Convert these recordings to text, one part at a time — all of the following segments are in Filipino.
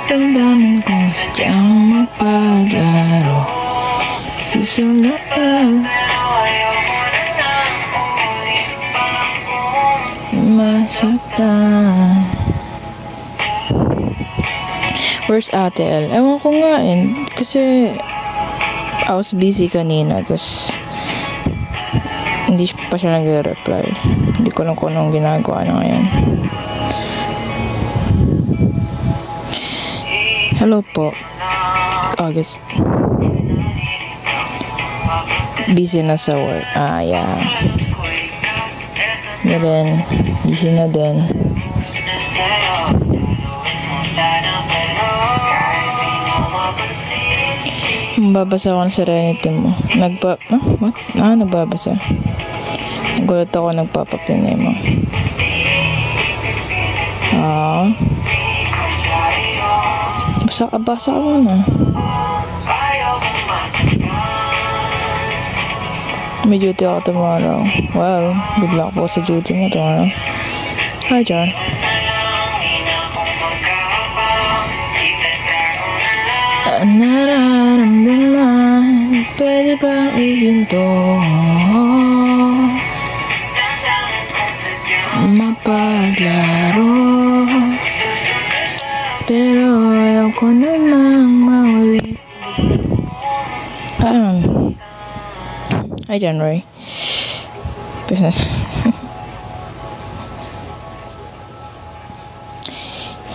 Damdamin kong sadyang mapaglaro. Susulaan masaktan. Where's Ate L? Ewan ko nga kasi I was busy kanina, tapos hindi pa siya nag-reply. Hindi ko alam kung anong ginagawa na ngayon. Hello po, August. Busy na sa work. Yeah. Then, busy na din. Babasa ako ng Serenity mo. What? Nagbabasa. Nagulat ako, nagpapapinay mo. Basa ka muna. May duty ako tomorrow. Well, good luck po sa duty mo tomorrow. Hi, John. Nararamdaman, pwede ba iginto? Mapaglaro, pero ayaw ko namang maulit. Hi, John Roy.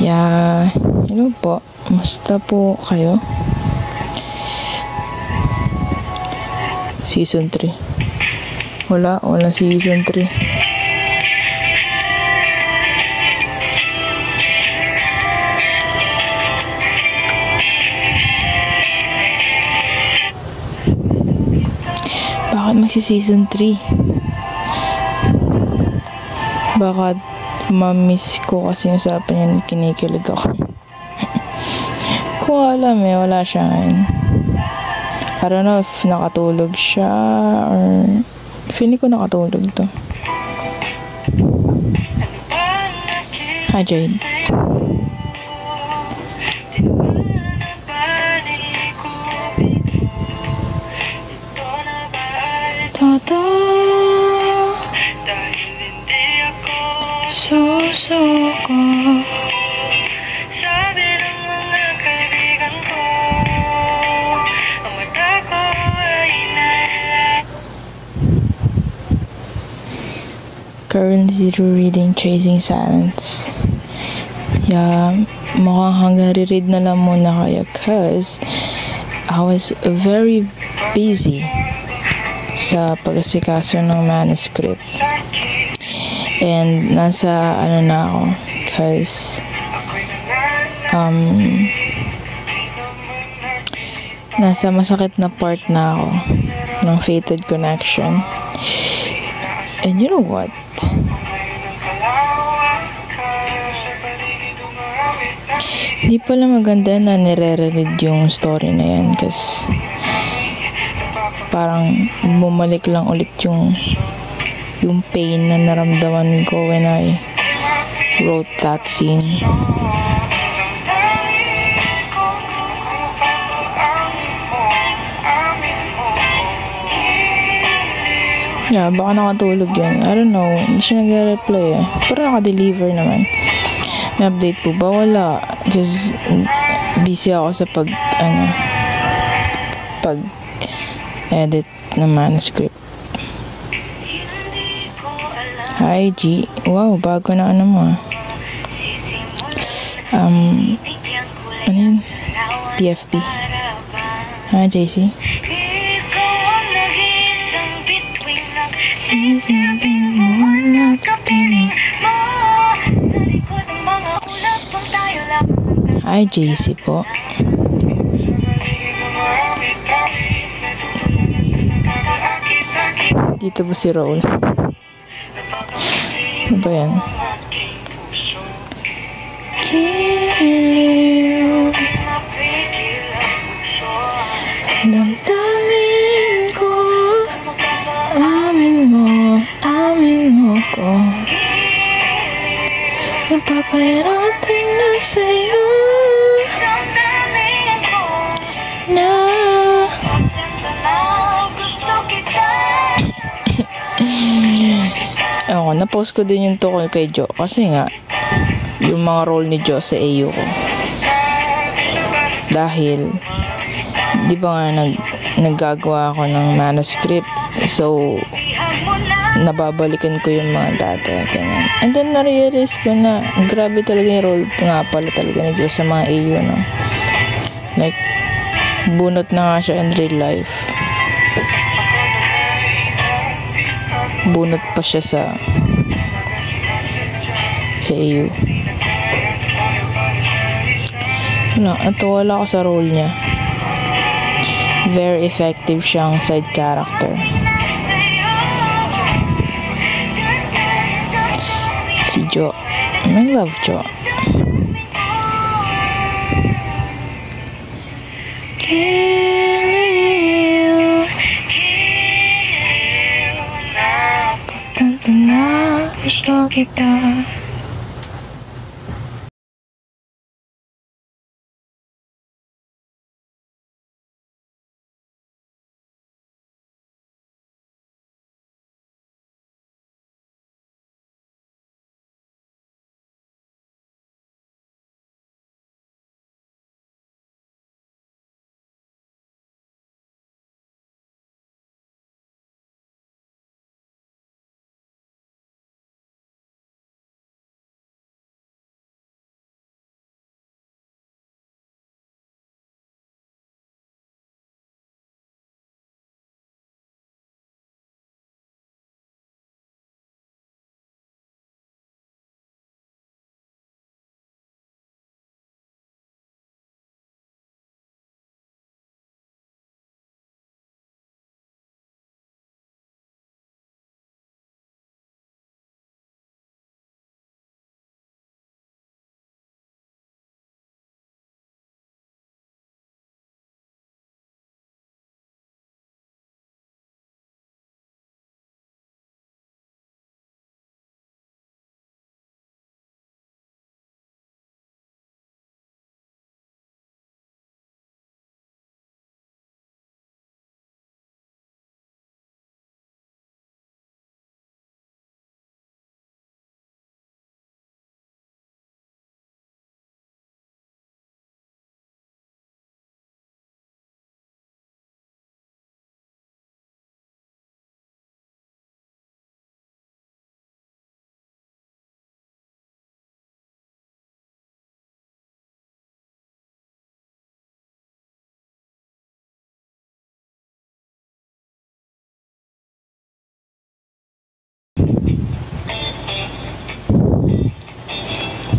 Yeah, hello po. Musta po kayo? Season 3. Wala season 3. Bakit magsi-season 3? Baka ma-miss ko kasi yung usapan niya, kinikilig ako. Kung alam wala siya ngayon. I don't know if nakatulog siya or feeling ko nakatulog to. Hi, Jade. Susuko. Sabi ng mga kaibigan ko, ang mata ko ay nalala. Currently reading Chasing Silence. Yeah, mukhang hanggang reread na lang muna kaya cause I was very busy sa pag-asikaso ng manuscript. And nasa na ako cause nasa masakit na part na ako ng Fated Connection. And you know what? Di pala maganda na nire-read yung story na yan kasi parang bumalik lang ulit yung pain na naramdaman ko when I wrote that scene. Yeah, baka nakatulog yan. I don't know. Hindi siya nag-reply pero naka-deliver naman. May update po ba? Wala. Because busy ako sa pag-edit ng manuscript. Hi, G. Wow, bago na mo. Ano yun? PFP. Hi, JC. Hi, JC po. Dito ba si Raul? Ano ba yan? Damdamin ko, amin mo ko. Napapahirating na sa'yo. Ewan ko, na-post ko din yung tukol kay Jo. Kasi nga, yung mga role ni Jo sa AU ko. Dahil, di ba nga naggagawa ako ng manuscript. So, nababalikan ko yung mga dati. Ganyan. And then, na-realize ko na grabe talaga yung role nga pala talaga ni Jo sa mga AU, no? Like, bunot na nga siya in real life. Bunot pa siya sa AU. Wala ako sa role niya. Very effective siyang side character. Si Jo. I love Jo. Tanto na gusto kita.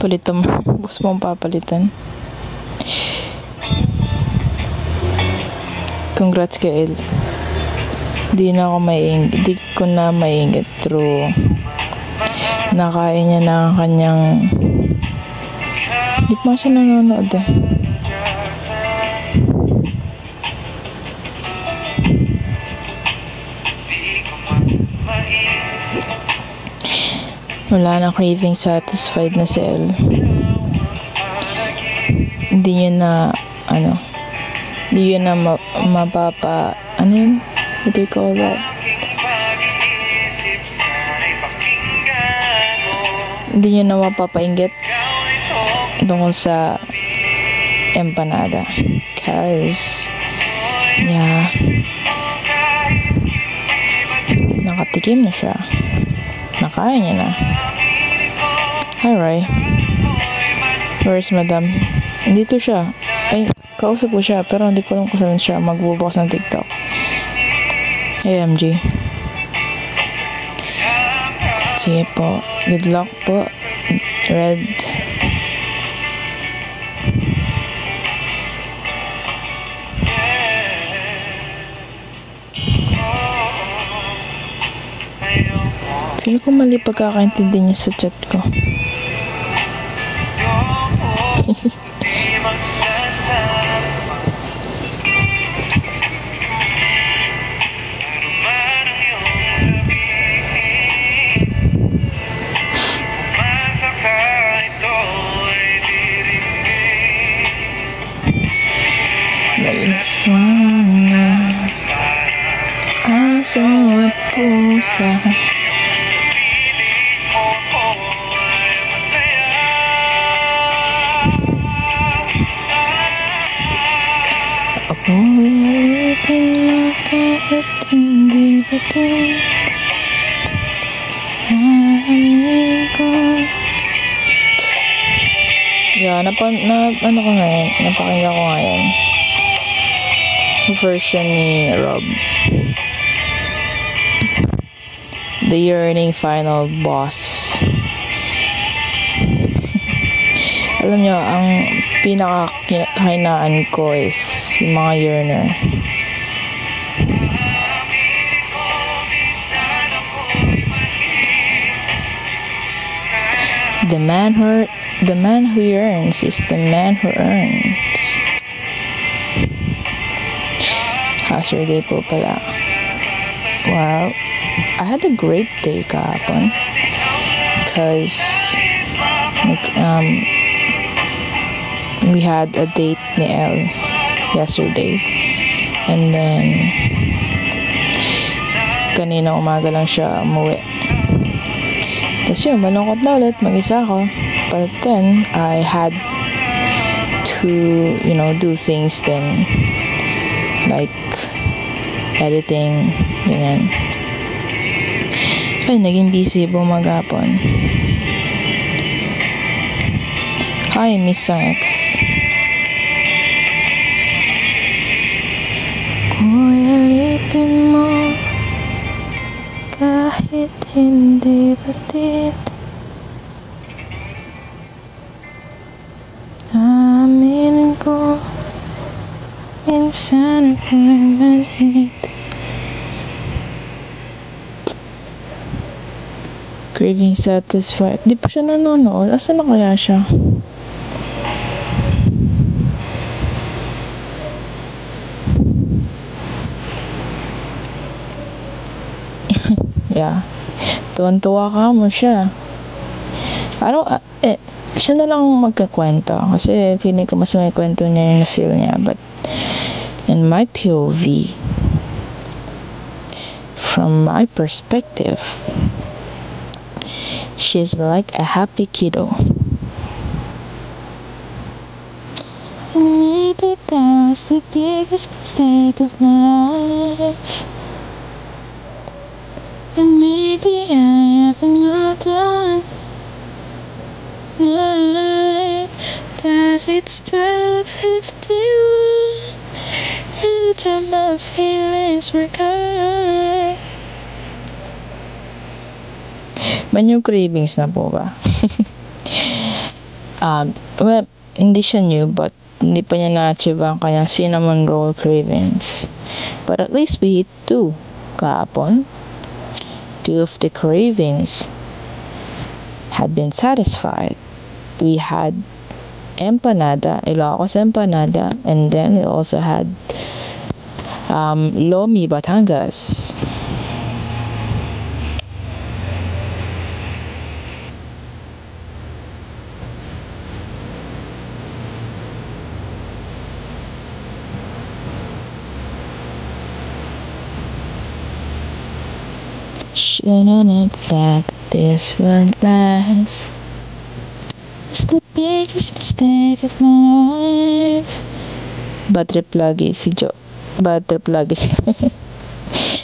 Palitan mo. Boss mong papalitan. Congrats kay El. Di ko na maiingit through nakain niya na kanyang di pa siya nanonood eh. Wala na craving, satisfied na si El. Hindi niya na mapapa, ano yun? What do you call that? Hindi niya na mapapainggit tungkol sa empanada. Cause, yeah, nakatikim na siya. Nakain niya na. Hi, Ray. Where's Madam? Dito siya. Ay, kausap ko siya, pero hindi ko alam kung saan siya magbubukas ng TikTok. AMG. Sige po. Good luck po. Red. Feel ko mali pagkakaintindi niya sa chat ko. Sana aso at pusa batid. Amin ko. Yeah, ano ko ngayon, napakinggan ko ngayon. Version ni Rob. The Yearning Final Boss. Alam nyo, ang pinaka-kahinaan ko is yung mga yearner. The man who yearns is the man who earns. How's your day po pala? Well, I had a great day kahapon because we had a date ni Elle yesterday, and then kanina umaga lang siya umuwi. Tapos yun, malungkot na ulit, mag-isa ako. But then I had to, do things then, like editing, ganyan. Ay, naging busy po maghapon. Hi, Miss Sang X. Kuya, lipin mo kahit hindi batid. Aminin ko minsan ako'y manhid. Craving satisfied. Di pa siya nanonood. Asan na kaya siya? Yeah. Tuwan-tuwa ka mo siya. Siya na lang magkakwento. Kasi feeling ko mas may kwento niya yung na-feel niya. But in my POV, from my perspective, she's like a happy kiddo. And maybe that was the biggest mistake of my life. And maybe I haven't moved on. Cause it's 12:51. And the time my feelings were gone. Man yung cravings na po ba? Well, hindi siya new, but hindi pa niya na-achieve ang kanyang cinnamon roll cravings. But at least we hit 2 kahapon. 2 of the cravings had been satisfied. We had empanada, Ilocos empanada, and then we also had Lomi Batangas. Shouldn't have let this one last. It's the biggest mistake of my life. Bad trip lagi si Jo. Bad trip lagi si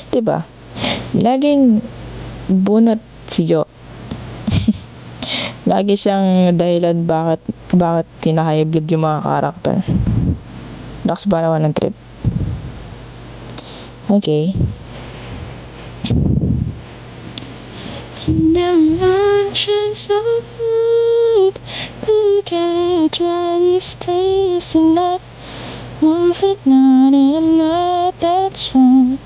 diba? Laging bunot si Jo. Lagi siyang dahilan bakit kinahayblog yung mga karakter. Lakas ba naman ng trip? Okay. Never mentioned so good. Who can I try these days and not move it not and I'm not that strong.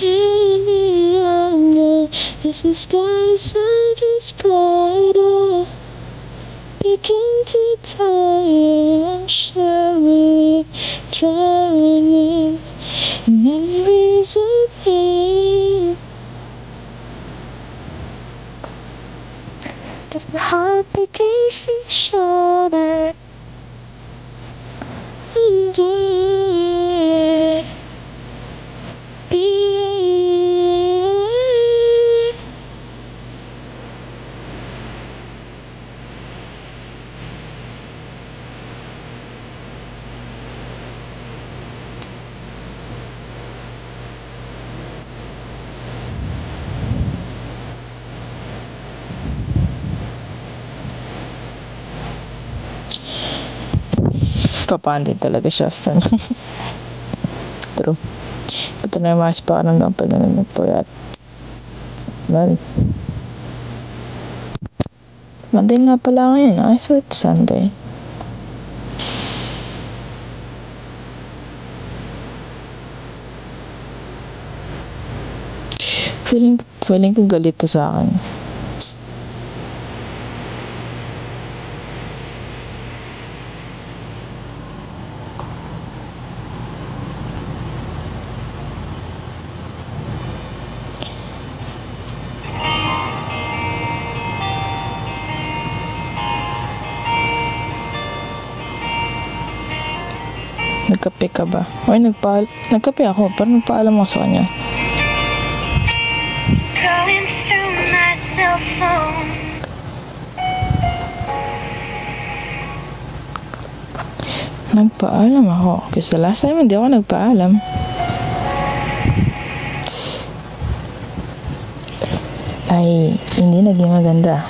Any longer as the skies are just brighter. Begin to tire and slowly drowning in memories of pain. As my heart begins to shudder under Papandin talaga siya. True. Ito na mas parang lang pag nagpuyat. Well, Monday nga pala ngayon. I thought Sunday. Feeling ko galit to sa akin. Nagkape ka ba? Ay, nagkape ako, pero nagpaalam ako sa kanya. Scrolling through my cell phone. Nagpaalam ako. Kasi last time hindi ako nagpaalam. Ay, hindi naging maganda.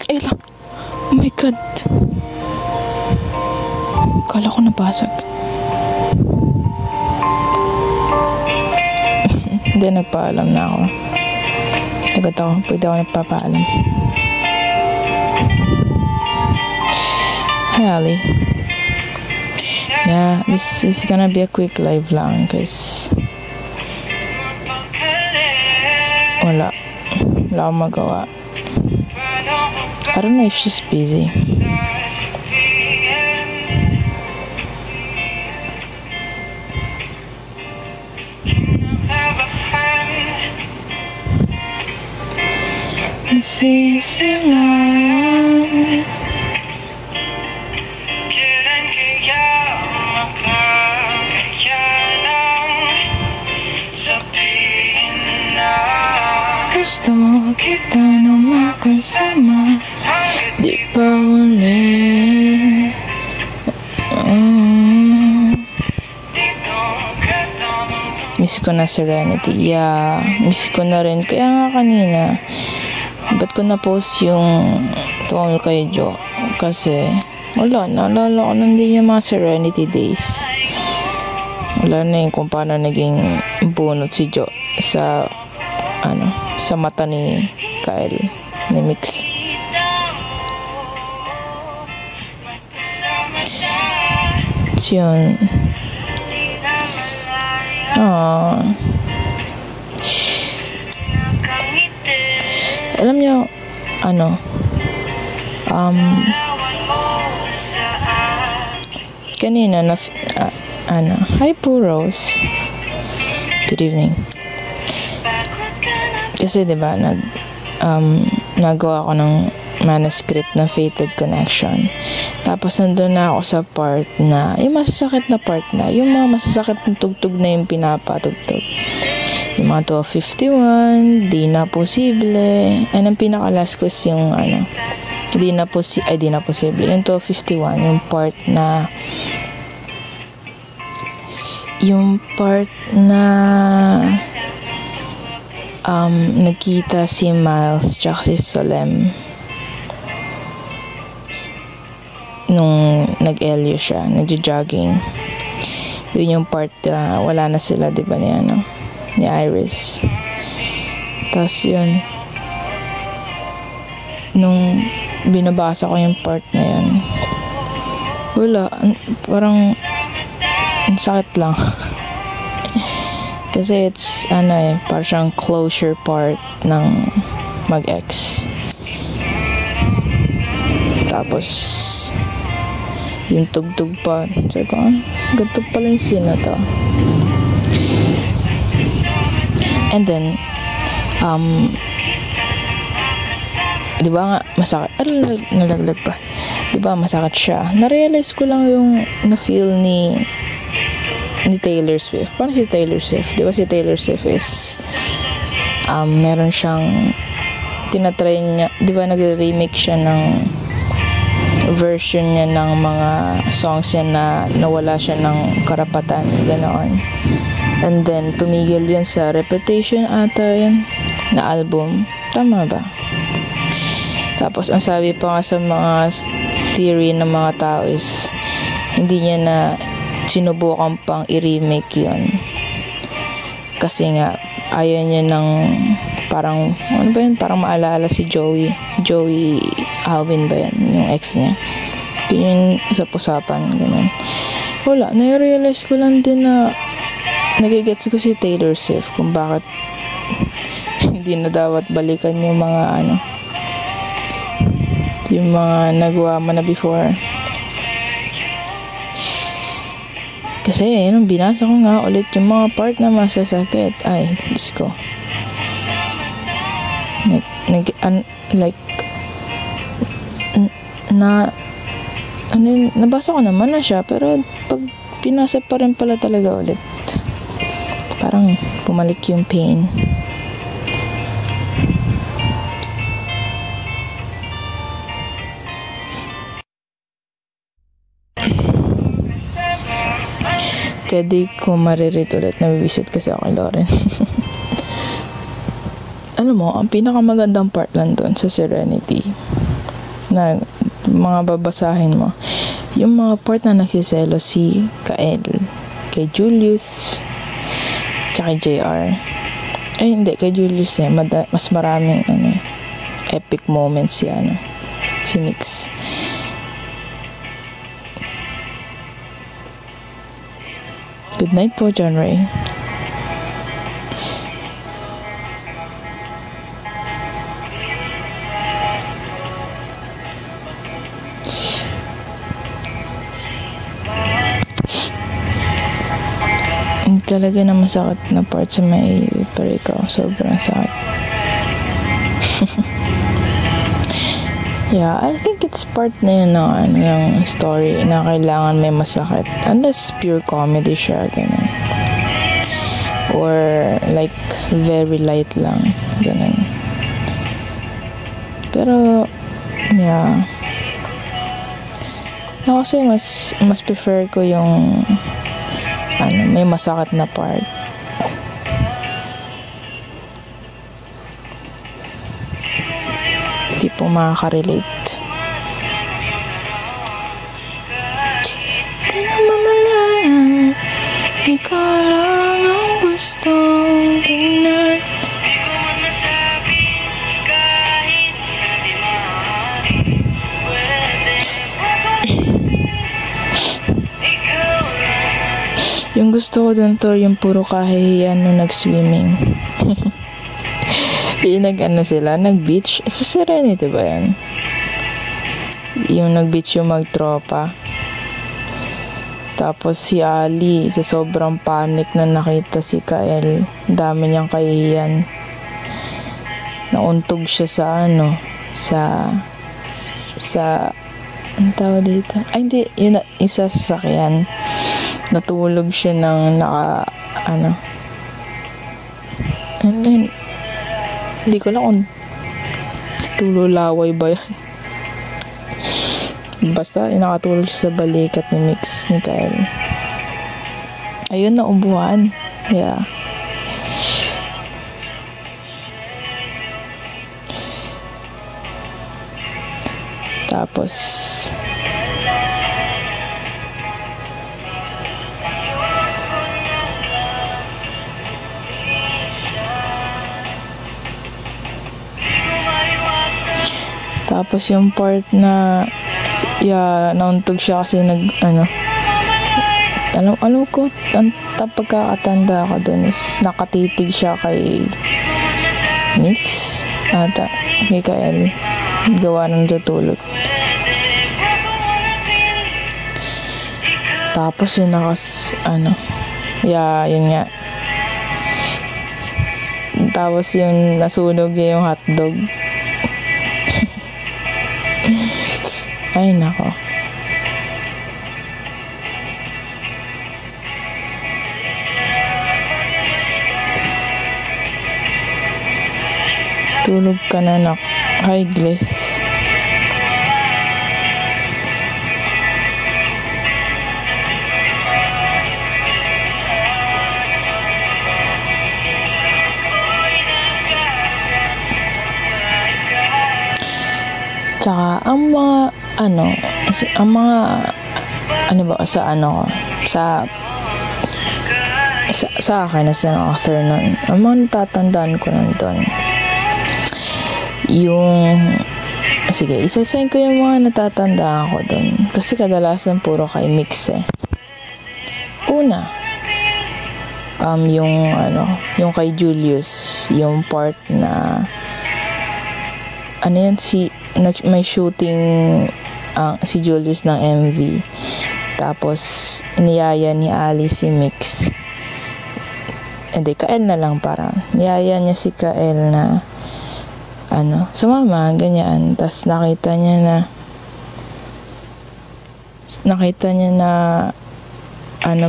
Ay lang. Oh my God. Kala ko nabasag. Hindi, nagpaalam na ako. Agad ako. Pwede ako nagpapaalam. Hi, Ali. Yeah, this is gonna be a quick live lang guys. Wala akong magawa. I don't know if she's busy. Sisilan. Gusto kita na makasama, di pa uli. Miss ko na Serenity. Yeah, miss ko na rin. Kaya nga kanina, ba't ko na-post yung tungkol kay Jo? Kasi, wala, naalala ko lang din yung mga Serenity days. Wala na yung kung paano naging bunot si Jo sa, sa mata ni Kyle, ni Mix. So, yun. Alam niyo, kanina hi po Rose, good evening. Kasi diba nagawa ko ng manuscript na Fated Connection, tapos nandun na ako sa part na yung masasakit na part na yung mga masasakit na tugtog na yung pinapatugtog, yung mga 1251, di na posible, and ang pinaka last ko is yung di na posible, yung 1251, yung part na nagkita si Miles tsaka si Solem nung nag-elio siya, nagjo-jogging. Yun yung part na wala na sila, diba, ni Iris. Tapos yun, nung binabasa ko yung part na yun, wala, parang ang sakit lang. Kasi it's parang siyang closure part ng mag-ex. Tapos yung tugtog pa, sabi ko, ganito pala yung scene na to. And then di ba nga masakit, nalaglag pa, di ba masakit siya. Na-realize ko lang yung na-feel ni Taylor Swift. Paano si Taylor Swift? Di ba si Taylor Swift is meron siyang tinatry niya, di ba nagre-remake siya ng version niya ng mga songs niya na nawala siya ng karapatan, ganoon. And then, tumigil yun sa Reputation ata yun, na album. Tama ba? Tapos, ang sabi pa nga sa mga theory ng mga tao is, hindi niya na sinubukan pang i-remake yun. Kasi nga, ayaw niya ng parang, ano ba yun? Parang maalala si Joey Alvin ba yan? Yung ex niya. Yun yung usap-usapan, ganun. Wala, na-realize ko lang din na nagigets ko si Taylor Swift kung bakit hindi na dapat balikan yung mga yung mga nagawa mo na before. Kasi nung binasa ko nga ulit yung mga part na masasakit, ay Diyos ko, nabasa ko naman na siya, pero pag pinasa pa rin pala talaga ulit, parang pumalik yung pain. Kaya di ko mariread ulit, nabibisit kasi ako kay Lauren. Alam mo, ang pinakamagandang part lang doon sa Serenity na mga babasahin mo, yung mga part na nagsiselo si Kael, kay Julius, tsaka kay JR. Ay hindi, kay Julius mas maraming epic moments si Mix. Good night po, John Ray. Talaga na masakit na part sa may ikaw. Sobrang sakit. Yeah, I think it's part na yun ng story na kailangan may masakit. Unless pure comedy siya, ganun. Or like, very light lang, ganun. Pero, yeah. Kasi mas prefer ko yung may masakit na part. Hindi po makaka-relate. Di na mamalayang ikaw lang ang gustong tingnan. Yung gusto ko dun, Thor, yung puro kahihiyan nung nag-swimming. Yung nag-beach. Sa Serenity ba yan? Yung nag-beach yung magtropa. Tapos si Ali, sa sobrang panic na nakita si Kael, dami niyang kahihiyan. Nauntog siya sa ang tawag dito? Ay, hindi. Yun, isa sa sakyan. Natulog siya ng and then hindi ko lang kung tululaway ba yan. Basta nakatulog siya sa balikat ni Kael. Ayun, naubuhan. Yeah. Tapos yung part na nauntog siya kasi alam ko, pagkakatanda ko dun is nakatitig siya kay Mix ata, kay Kael, gawa ng tutulog. Tapos yun yun nga. Tapos yung nasunog yung hotdog. Ay, nako. Tulog ka na, nak. Hi, Gliss. Tsaka, ang mga, sa akin as an author nun, ang mga natatandaan ko nun doon, sige, isa-sign ko yung mga natatandaan ko doon. Kasi kadalasan puro kay Mix eh. Una, yung kay Julius, yung part na, may shooting si Julius ng MV. Tapos, niyaya ni Ali si Mix. Hindi, Kael na lang parang. Niyaya niya si Kael na, sumama, ganyan. Tapos, nakita niya na,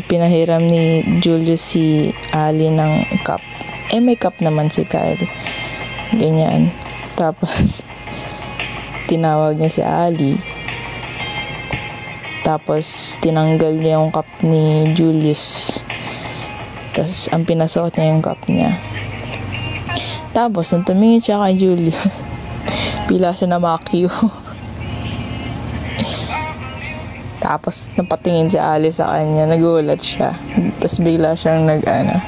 pinahiram ni Julius si Ali ng cup. May cup naman si Kael. Ganyan. Tapos, tinawag niya si Ali. Tapos, tinanggal niya yung cup ni Julius. Tapos, ang pinasuot niya yung cup niya. Tapos, nung tumingin siya kay Julius, pila siya na makyo. Tapos, napatingin si Ali sa kanya, nagulat siya. Tapos, bigla siyang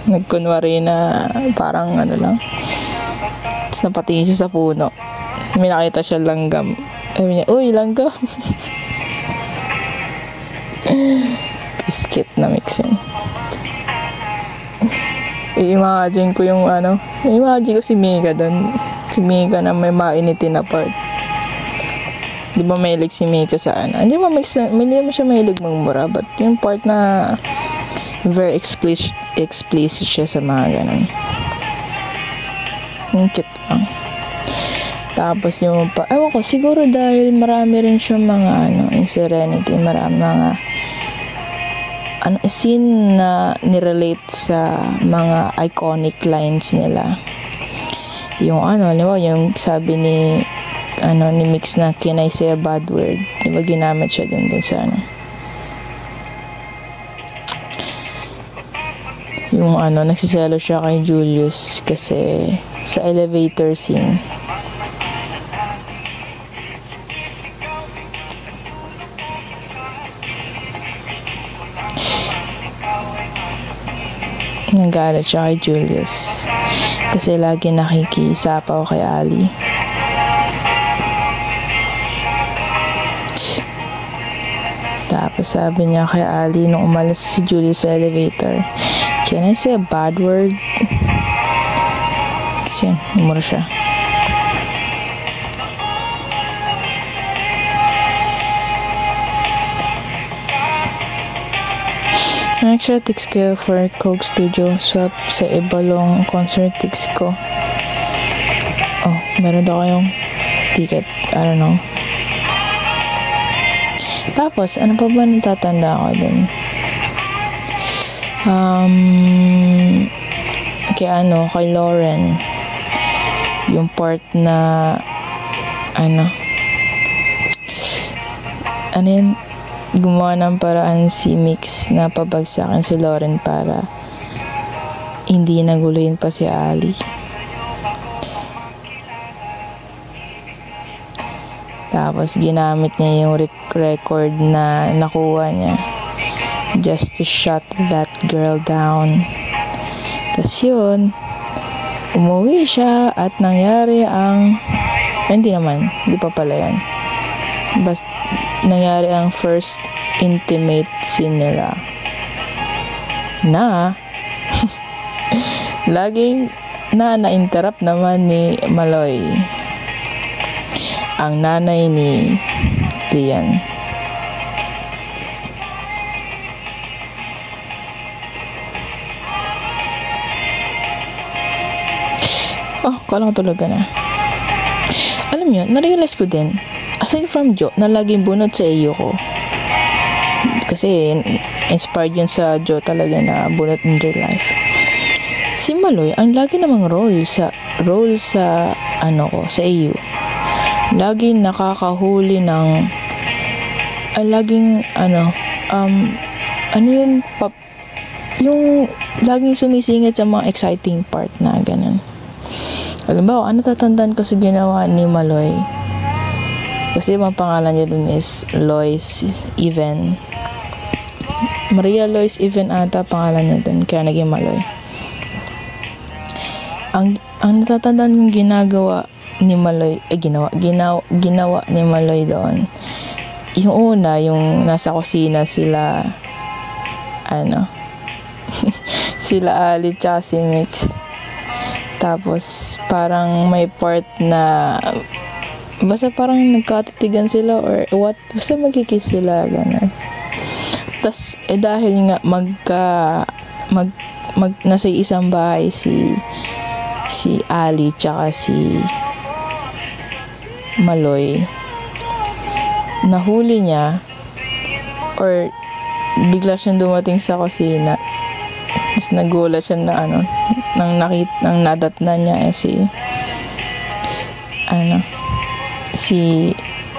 nagkunwari na parang lang. Tapos, napatingin siya sa puno. May nakita siya langgam. Sabi niya, uy, langgam. Biscuit na mixin. I-imagine ko i-imagine ko si Mika doon. Si Mika na may mainitin na part. Di ba mahilig si Mika sa Hindi mo siya mahilig magmura, but yung part na very explicit siya sa mga ganun. Yung cute lang. Tapos yung ewan ko, siguro dahil marami rin siya mga yung Serenity, marami mga scene na nirelate sa mga iconic lines nila. Yung yung sabi ni Mix na, can I say a bad word? Diba ginamit siya dun sa yung nagsiselo siya kay Julius kasi sa elevator scene. Nagalit siya kay Julius kasi lagi nakikisapaw kay Ali. Tapos sabi niya kay Ali nung umalis si Julius sa elevator, can I say a bad word? Kasi numero siya. Extra tickets ko for Coke Studio swap sa Ibalong concert tickets ko. Meron daw kayong ticket. I don't know. Tapos, ano pa ba natatanda ko dun? Kay Lauren. Yung part na yun? Gumawa ng paraan si Mix na pabagsakin si Lauren para hindi naguluhin pa si Ali. Tapos ginamit niya yung record na nakuha niya just to shut that girl down. Tapos yun, umuwi siya at nangyari hindi pa pala yan. Basta nangyari ang first intimate scene nila na laging na-interrupt naman ni Maloy, ang nanay ni Lian. Kala ko tulog ka na. Alam nyo, narealize ko din, aside from Jo, na laging bunot sa iyo ko. Kasi, inspired yun sa Jo talaga na bunot in real life. Si Maloy, ang lagi namang role sa sa EU. Laging nakakahuli ng, laging, yung laging sumisingit sa mga exciting part na ganun. Alam ba, tatandaan ko sa ginawa ni Maloy? Kasi yung pangalan niya dun is Lois Even. Maria Lois Even ata pangalan niya dun, kaya naging Maloy. Ang natatandaan yung ginagawa ni Maloy, ginawa ni Maloy doon. Yung una, yung nasa kusina sila, sila Ali tsaka si Mix. Tapos, parang may part na, basta parang nagkatitigan sila or what, basta magkikiss sila, gano'n. Tapos, dahil nga nasa isang bahay si Ali tsaka si Maloy, nahuli niya or bigla siyang dumating sa kusina. Tapos nagulat siya na nang nadatnan niya si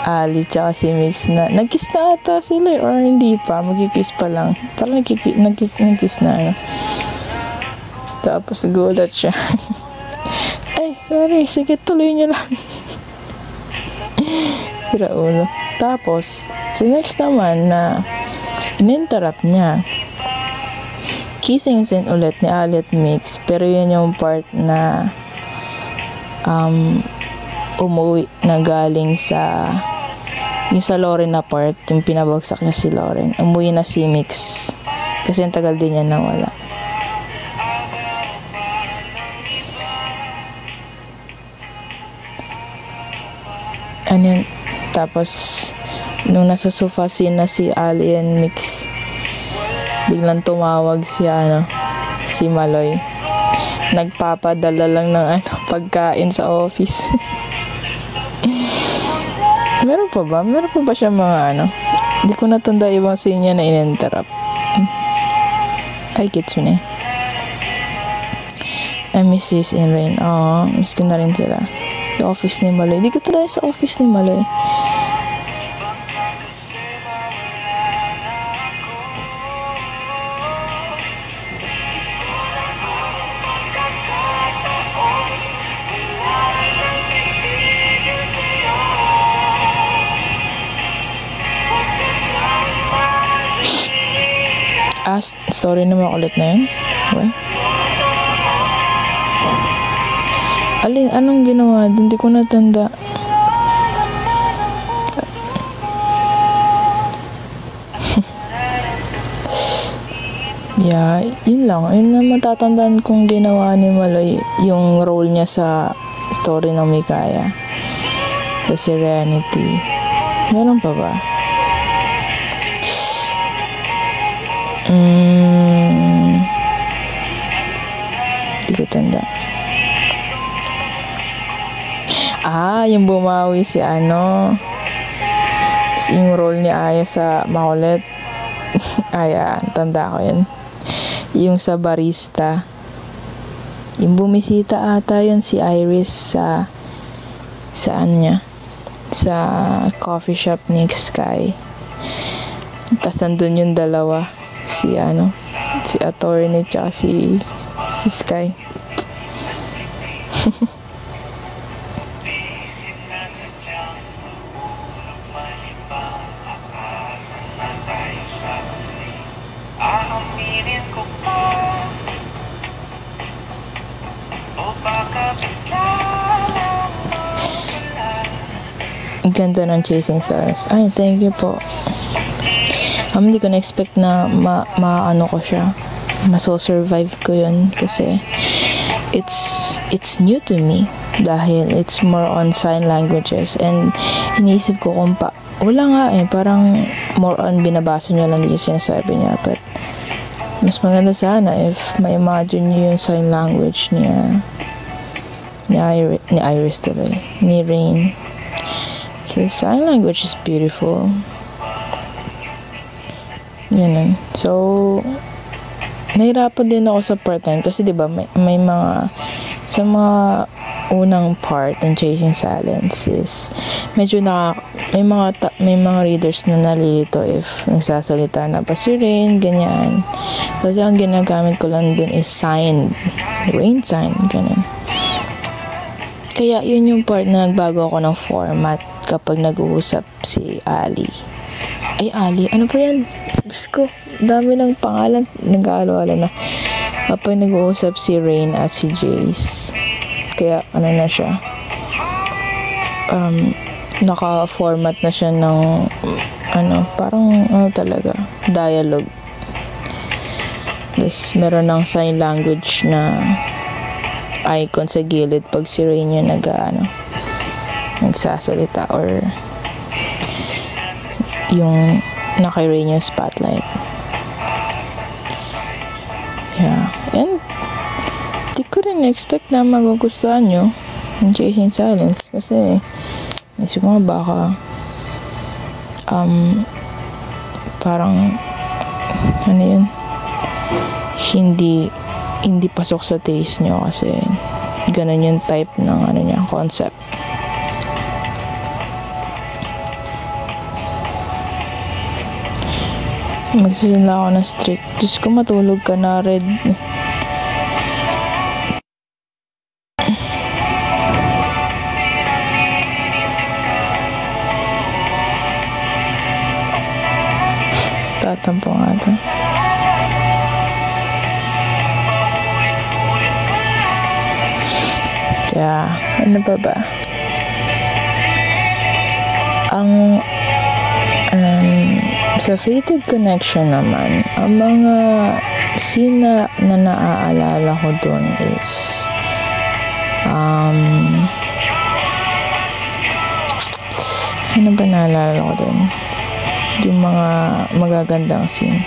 Ali tsaka si Mix na nag-kiss na ata sila or hindi pa, magkikiss pa lang. Parang nag-kiss na Tapos gulat siya. Ay, sorry, sige, tuloy niyo lang. Sira ulo. Tapos, si next naman na in-interrupt niya. Kissing scene ulit ni Ali at Mix, pero yun yung part na umuwi na galing sa Lauren na part, yung pinabagsak niya si Lauren. Umuwi na si Mix kasi ang tagal din niya nawala. Tapos nung nasa sofa scene na si Ali and Mix, biglang tumawag si Maloy. Nagpapadala lang ng pagkain sa office. Meron pa ba siya mga Hindi ko natanda ibang scene niya na in-interrupt. Ay, gets mo na. I miss this in rain. Miss ko na rin sila. Sa office ni Maloy. Hindi ko talaga sa office ni Maloy. Story na makulit na yun. Okay. Anong ginawa? Hindi ko natanda. Yeah, yun lang. Yun na matatandaan kong ginawa ni Maloy. Yung role niya sa story ng Mikaya. Sa Serenity. Meron pa ba? Hindi ko tanda. Yung bumawi si yung role ni Aya sa Makulit. Aya, tanda ko yun. Yung sa barista. Yung bumisita ata yun si Iris sa coffee shop ni Sky. Tapos nandun yung dalawa. Si attorney tsaka si Sky. Ang ganda ng Chasing Stars. Ay, thank you po. Hindi ko na-expect na maano ko siya. Maso-survive ko yun kasi it's new to me dahil it's more on sign languages and iniisip ko kung wala nga parang more on binabasa niya lang yung sinasabi niya, but mas maganda sana if ma-imagine niyo yung sign language niya ni Iris today, ni Rain, because sign language is beautiful. Yan. So, nahirapan din ako sa part 9 kasi diba may mga sa mga unang part ng Chasing Silence is medyo may mga readers na nalilito if nagsasalita na pa si Rain, ganyan. Kasi ang ginagamit ko lang dun is sign, Rain sign, ganyan. Kaya yun yung part na nagbago ako ng format kapag nag-uusap si Ali. Ay, Ali. Ano pa yan? Diyos ko. Dami ng pangalan. Nag-aalo-alo na. Kapag nag-uusap si Rain at si Jace. Kaya, ano na siya. Naka-format na siya ng parang talaga, dialogue. Tapos, meron ng sign language na icon sa gilid pag si Rain yung nagsasalita or yung naka-Rain yung spotlight. Yeah. And di ko rin expect na magugustuhan nyo yung Chasing Silence kasi isip ko baka parang yun, hindi pasok sa taste nyo kasi ganun yung type ng niya, concept. Magsisimula ako ng strict. Diyos ko, matulog ka na, Red. Tatampo nga ito. Kaya, ano pa ba? Sa Fated Connection naman, ang mga scene na naaalala ko dun is ano ba naalala ko dun? Yung mga magagandang scene.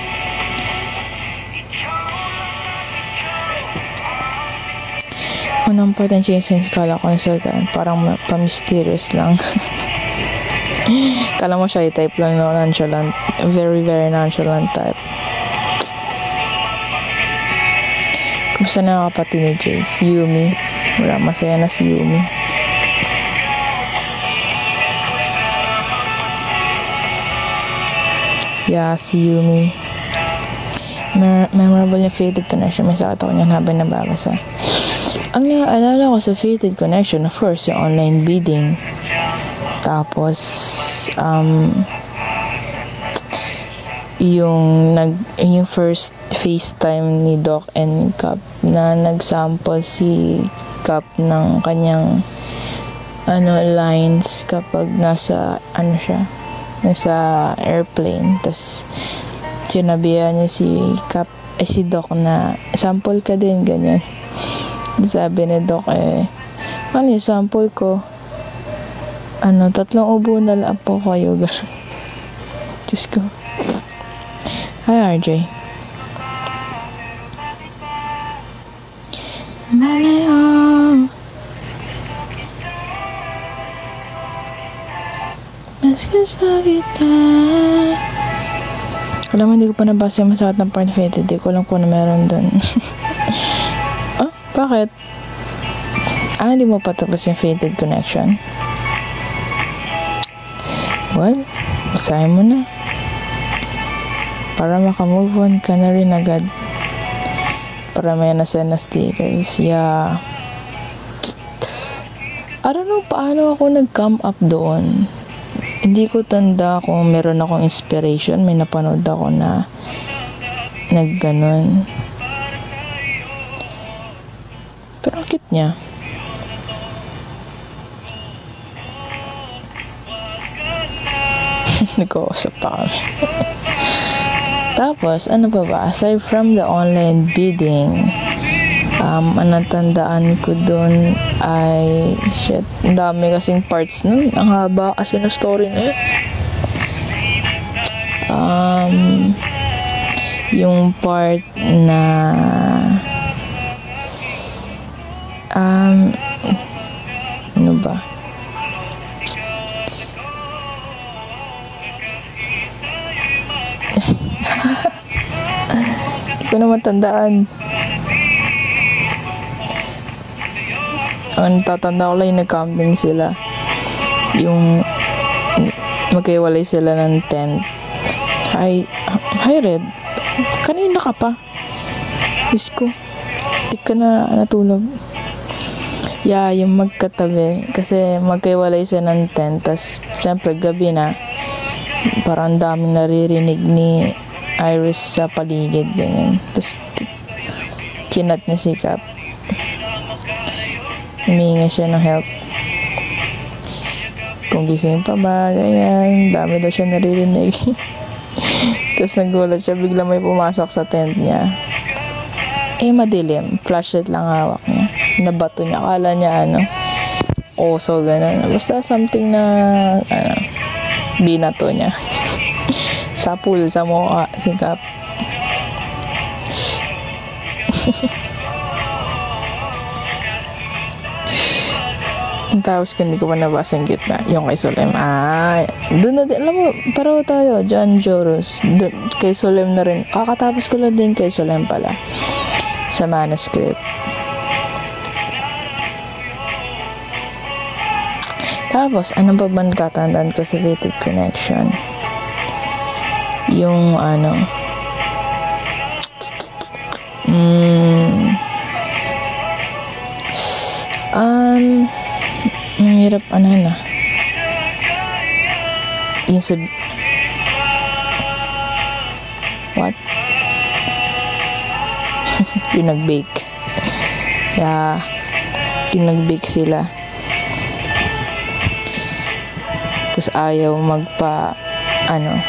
Unang part ng Chasing kala ko sa parang pa-mysterious lang. Kala mo siya type lang no, nonchalant. Very, very nonchalant type. Kumusta na kapatid ni Jace? Yumi. Wala, masaya na si Yumi. Yeah, si Yumi. Memorable yung Fated Connection. May sakit ako niyan habang nababasa. Ang naaalala ko sa Fated Connection, of course, yung online bidding. Tapos, yung first FaceTime ni Doc and Cap na nagsample si Cap ng kanyang lines kapag nasa airplane. Tapos, sinabihan niya si Doc na sample ka din, ganyan. Sabi ni Doc, ano yung sample ko? 3 ubo na lang po kayo. Diyos ko. Hi, RJ. Malayo. Mas gusto kita. Alam mo, hindi ko pa nabasa yung masakit ng part Fated. Hindi ko alam kung na meron dun. Oh, bakit? Hindi mo pa tapos yung Fated Connection? Well, basahin mo na. Para makamove on ka na rin agad. Para may nasa na stickers. Yeah. I don't know paano ako nag-come up doon. Hindi ko tanda kung meron akong inspiration. May napanood ako na nagganon. Pero ang cute niya. Nag-uusap pa kami. Tapos, ano pa ba? Aside from the online bidding, ang tandaan ko dun ay, ang dami kasing parts nun. Ang haba kasi na story na yun. Yung part na ano ba? Hindi ko na matandaan. Ang tatanda ko lang yung nag-camping sila. Yung maghiwalay sila ng tent. Hi Red. Kanina ka pa. Diyos ko. Di ka na natulog. Yeah, yung magkatabi. Kasi magkaiwalay siya ng tent. Tapos, siyempre, gabi na. Parang daming naririnig ni Iris sa paligid. Ganyan. Tapos, kinat niya si Cap. Huminga siya ng help. Kung gising pa ba, ganyan. Dami daw siya naririnig. Tapos, nagulat siya. Bigla may pumasok sa tent niya. Madilim. Flashlight lang hawak niya. Nabato niya. Akala niya, oso, gano'n. Basta something na, binato niya. Sa pool, sa mukha, si Cap. Tapos, hindi ko pa nabasa yung gitna. Yung kay Solem. Doon na din. Alam mo, pareho tayo. John Joros. Kay Solem na rin. Kakatapos ko lang din kay Solem pala. Sa manuscript. Tapos, ano pa ba natatandaan ko sa Fated Connection? Yung, ang hirap, yung what? Yung nag-bake. Yeah, yung nag-bake sila. Tapos ayaw ayun.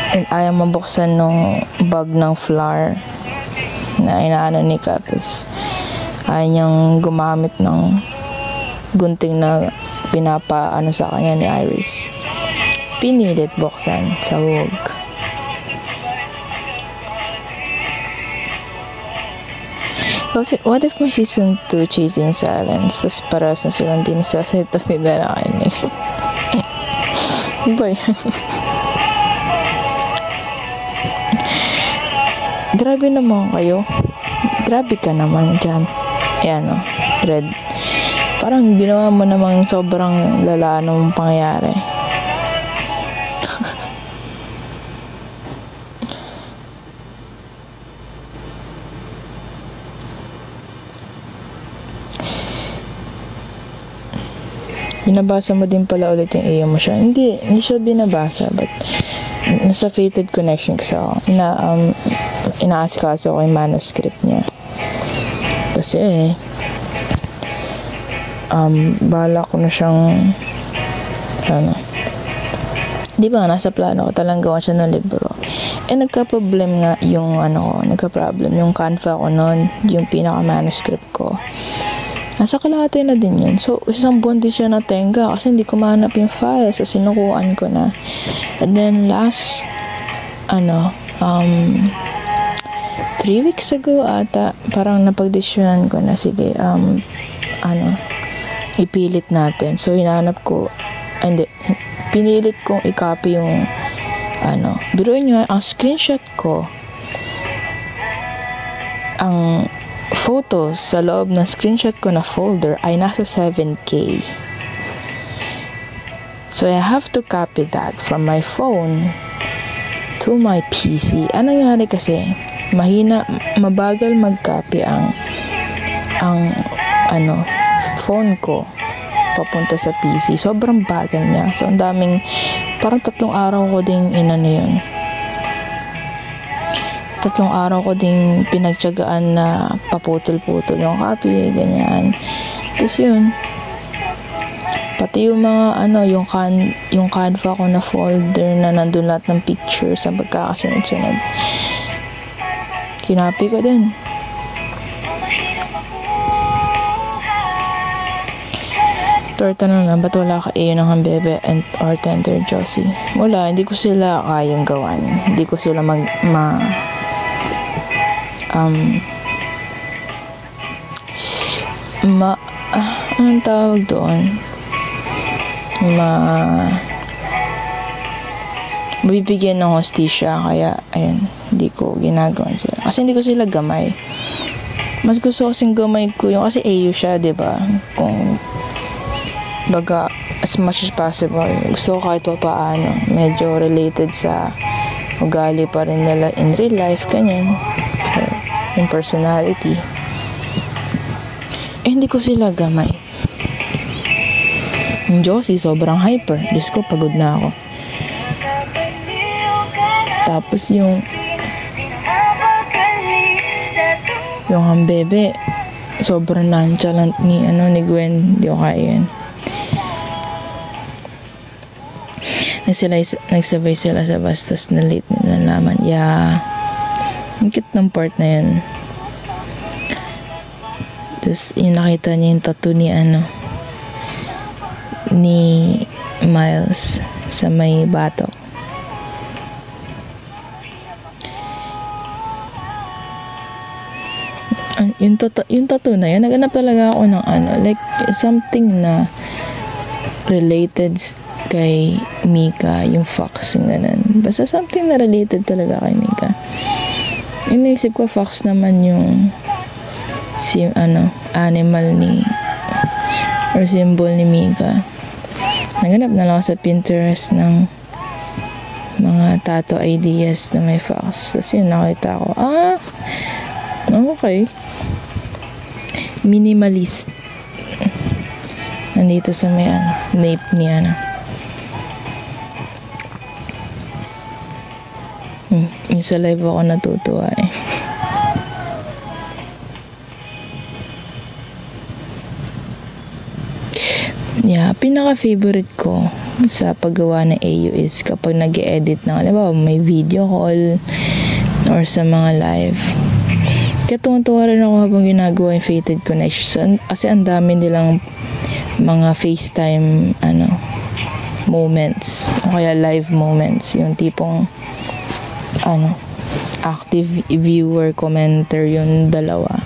And ayaw mabuksan nung bag ng flour na inaano ni Cap. Tapos ayaw niyang gumamit ng gunting na pinapaano sa kanya ni Iris. Pinilit buksan sa wog. What if may season 2 Chasing Silence? Tapos paras na silang dinisasito ni Darakain. Ba yan? Grabe naman kayo. Grabe ka naman dyan. Ayan Red. Parang ginawa mo namang sobrang lala ng pangyayari. Binabasa mo din pala ulit yung emotion. Hindi siya binabasa, but nasa Fated Connection kasi ako. Inaasikaso ko yung manuscript niya. Kasi, bala ko na siyang, di ba, nasa plano ko, talang gawa siya ng libro. Nagka-problem nga yung, nagka-problem yung Canva ko noon, yung pinaka-manuscript ko. Nasa kalahati na din yun. So, isang buwan din siya natenga kasi hindi ko mahanap yung file. So, sinukuan ko na. And then, last, 3 weeks ago ata, parang napagdesisyonan ko na, sige, ipilit natin. So, hinanap ko, pinilit kong i-copy yung, biruin nyo, ang screenshot ko, ang photos sa loob ng screenshot ko na folder ay nasa 7K. So, I have to copy that from my phone to my PC. Ano nangyari kasi, mabagal mag-copy ang phone ko papunta sa PC. Sobrang bagal niya. So, ang daming, parang 3 araw ko ding yun. 3 araw ko ding pinagtiyagaan na paputol-putol yung copy, ganyan. Tapos yun. Pati yung mga, yung Canva ko na folder na nandun lahat ng pictures sa pagkakasunod-sunod. Kinapi ko din. Torta na lang, ba't wala ka ng Hambebe or Tender Josie? Wala, hindi ko sila kayang gawan. Hindi ko sila anong tawag doon? Mabibigyan ng hostisya, kaya, ayun, hindi ko ginagawan sila. Kasi hindi ko sila gamay. Mas gusto kasing gamay ko yung, kasi AU siya, diba? Kung, baga, as much as possible, gusto ko kahit pa paano, medyo related sa ugali pa rin nila in real life, ganyan. Yung personality. hindi ko sila gamay. Yung Josie, sobrang hyper. Diyos ko, pagod na ako. Tapos yung Hambebe, sobrang nonchalant ni Gwen. Hindi ko kaya yan. Nagsabay sila sa bus, tas na late nila naman. Yeah. Ang cute ng part na yun. Tas yung nakita niya yung tattoo ni Miles sa may batok. Yung tattoo na yun, naganap talaga ako ng like something na related kay Mika, yung fox, yung ganun. Basta something na related talaga kay Mika. Yung naisip ko, fox naman yung animal or symbol ni Mika. Naganap na lang ako sa Pinterest ng mga tattoo ideas na may fox. Tapos yun, nakita ko, okay. Minimalist. Nandito sa may nape ni yung sa live ako natutuwa eh. Yeah, pinaka-favorite ko sa paggawa ng AU is kapag nag-edit na, halimbawa may video call or sa mga live. Kaya tuwa rin ako habang ginagawa yung Fated Connection kasi ang dami nilang mga FaceTime moments o kaya live moments, yung tipong active viewer, commenter, yung dalawa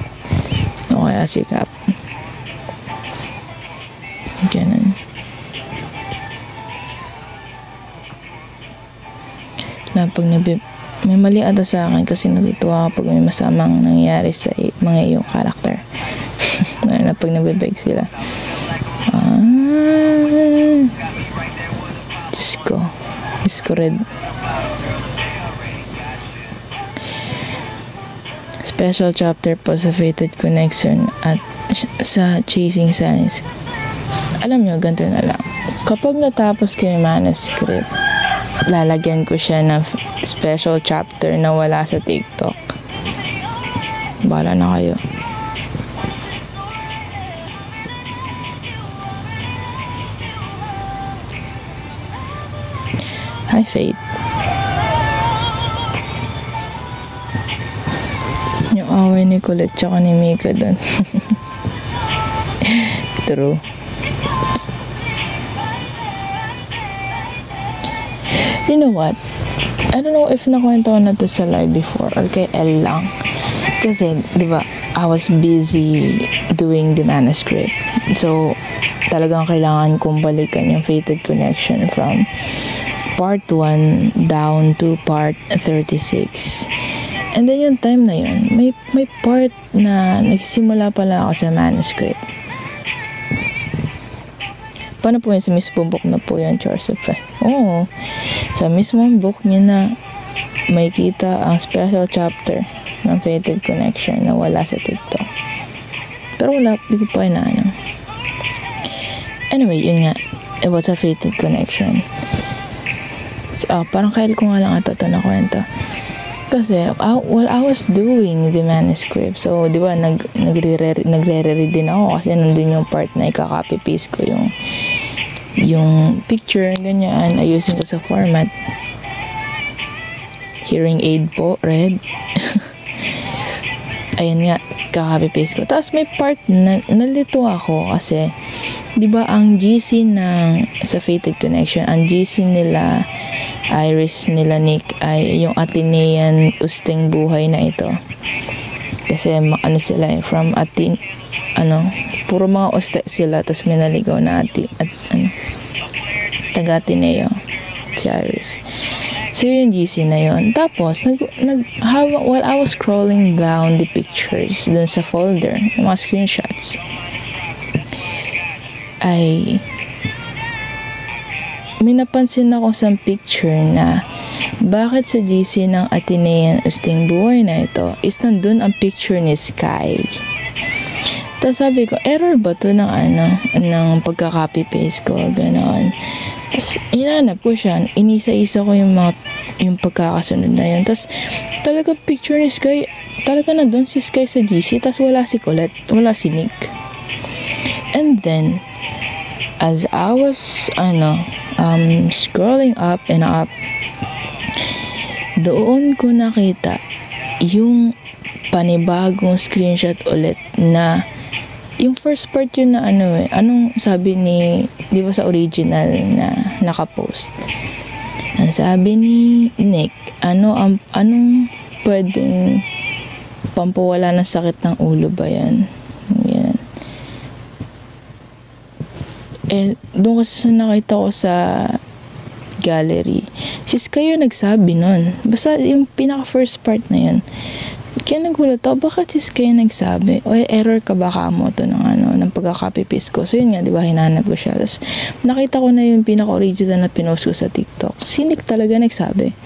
o kaya sikap ganun. Na pag may mali ata sa akin kasi natutuwa ako pag may masamang nangyari sa mga iyong karakter. Na pag nabibig sila, Diyos ko red. Special chapter po sa Fated Connection at sa Chasing Suns. Alam nyo, ganito na lang. Kapag natapos ko yung manuscript, lalagyan ko siya ng special chapter na wala sa TikTok. Bahala na kayo. Hi, Faith. Yung away ni Colette tsaka ni Mika dun. True. You know what? I don't know if nakwento ko na to sa live before or kay Elle lang. Kasi, di ba, I was busy doing the manuscript. So, talagang kailangan kong balikan yung Fated Connection from part 1 down to part 36. And then yung time na yun, may part na nagsimula pala ako sa manuscript. Paano po yun? Sa mismong book na po yun, Charles of Fry. Oo. Sa mismong book niya na may kita ang special chapter ng Fated Connection na wala sa TikTok. Pero wala, di ko pa inaano. Anyway, yun nga. It was a Fated Connection. So, parang kail ko nga lang ata ito na kwento. Kasi, while I was doing the manuscript, so, di ba, nagre-read din ako kasi nandun yung part na ikaka-copy-paste ko yung picture, ganyan, ayusin ko sa format. Hearing aid po, red. Ayan nga, kaka-copy-paste ko. Tapos may part na nalito ako kasi, di ba, ang GC sa Fated Connection, ang GC nila Iris, nila Nick ay yung Atenean Usting Buhay na ito. Kasi sila from puro mga uste sila, tapos may naligaw na taga Ateneo si Iris. So yung GC na yun. Tapos while I was scrolling down the pictures dun sa folder, mga screenshots, ay may napansin ako sa picture na bakit sa GC ng Atenean Usting Buhay na ito is nandun ang picture ni Sky. Tapos sabi ko, error ba to ng ng pagka-copy paste ko, gano'n. Tapos hinanap ko siya, inisa-isa ko yung pagkakasunod na yun. Tapos talagang picture ni Sky, talaga na doon si Sky sa GC, tapos wala si Colette, wala si Nick. And then, as I was, scrolling up and up, doon ko nakita yung panibagong screenshot ulit na yung first part yun na anong sabi ni, di ba sa original na nakapost, ang sabi ni Nick, anong pwedeng pampawala ng sakit ng ulo ba yan? Yan. Doon kasi nakita ko sa gallery, si Sky yung nagsabi nun. Basta yung pinaka first part na yun. Kaya nagulat ako, bakit si Sky yung nagsabi? O error ka ba mo to ng pagka-copy paste ko? So yun nga, di ba, hinanap ko siya. Tapos nakita ko na yung pinaka-original na pinost ko sa TikTok. Si Nick talaga nagsabi.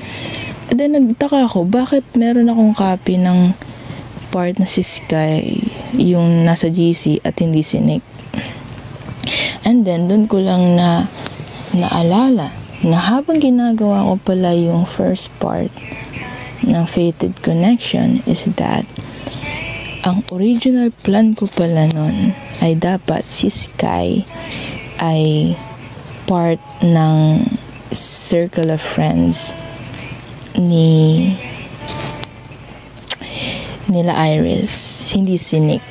And then nagtaka ako, bakit meron akong copy ng part na si Sky, yung nasa GC at hindi si Nick. And then dun ko lang naalala na habang ginagawa ko pala yung first part ng Fated Connection is that ang original plan ko pala nun ay dapat si Sky ay part ng circle of friends nila Iris, hindi si Nick.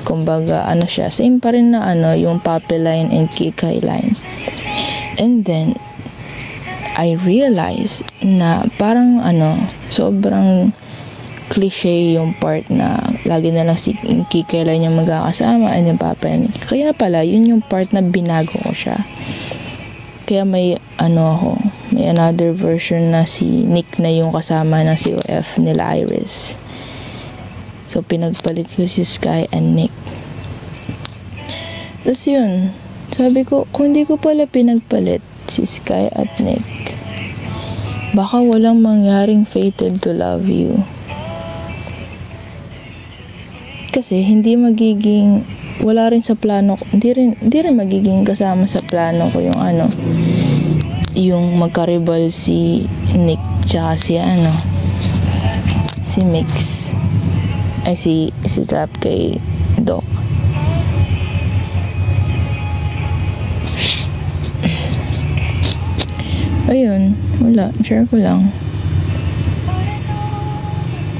Kumbaga, siya, same pa rin na yung Papi line and Kikay line. And then, I realized na parang sobrang cliche yung part na lagi na lang si Kikay line yung magkakasama and yung Papi line. Kaya pala, yun yung part na binago ko siya. Kaya may may another version na si Nick na yung kasama ng COF nila Iris. So, pinagpalit ko si Sky and Nick. Tapos yun, sabi ko, kung di ko pala pinagpalit si Sky at Nick, baka walang mangyaring Fated to Love You. Kasi hindi magiging, wala rin sa plano ko, hindi rin magiging kasama sa plano ko yung yung magkaribal si Nick tsaka si Mix. Ay, si Tap kay Doc. Ayun, wala. Share ko lang.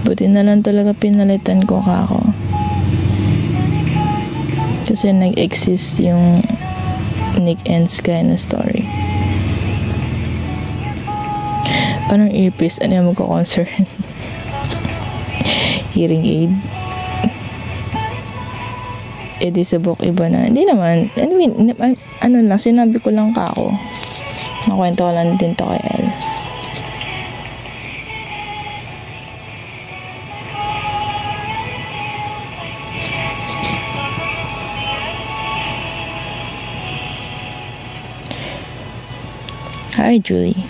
Buti na lang talaga pinalitan ko kako. Kasi nag-exist yung Nick and Sky na story. Anong earpiece? Ano yung magka-concern? Hearing aid. Di sa book iba na. Hindi naman. Anyway, lang, sinabi ko lang kako. Nakwento ko lang din to kay Elle. Hi, Julie.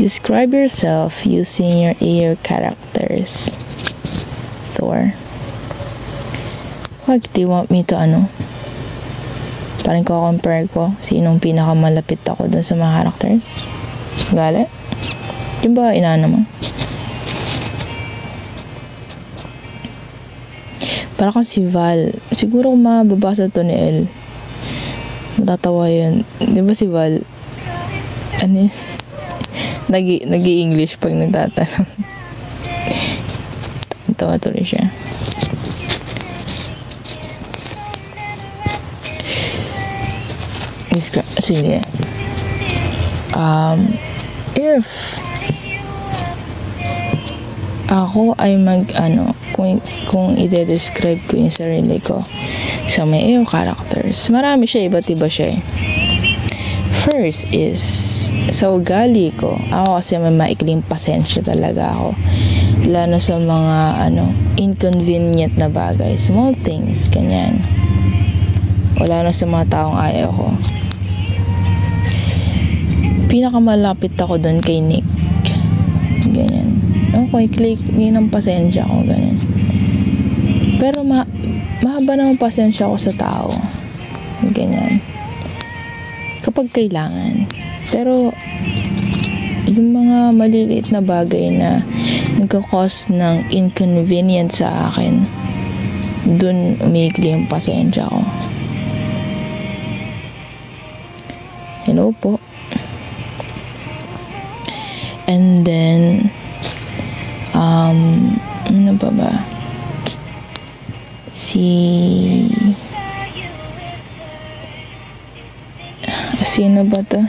Describe yourself using your AO characters. Thor. What do you want me to parang compare ko sinong pinakamalapit ako dun sa mga characters? Gali? Yung ba mo? Para kang si Val. Siguro kung mababasa to ni Elle, matatawa yun. Di ba si Val? Nag-i-English pag nagtatanong. Tawa tuloy siya. Sige. If ako ay kung i-describe ko yung sarili ko sa may AO characters, marami siya, iba't iba siya. First is sa ugali ko, ako kasi may maikling pasensya talaga ako, lalo sa mga inconvenient na bagay, small things, ganyan. Wala na sa mga taong ayaw ko. Pinakamalapit ako doon kay Nick. Ganyan. Okay, click din ng pasensya ko, ganyan. Pero mahaba naman pasensya ko sa tao. Ganyan. Kapag kailangan. Pero, yung mga maliliit na bagay na nagka-cause ng inconvenience sa akin, dun umigli yung pasensya ko. Hello po. And then, ano pa ba? Sino ba to?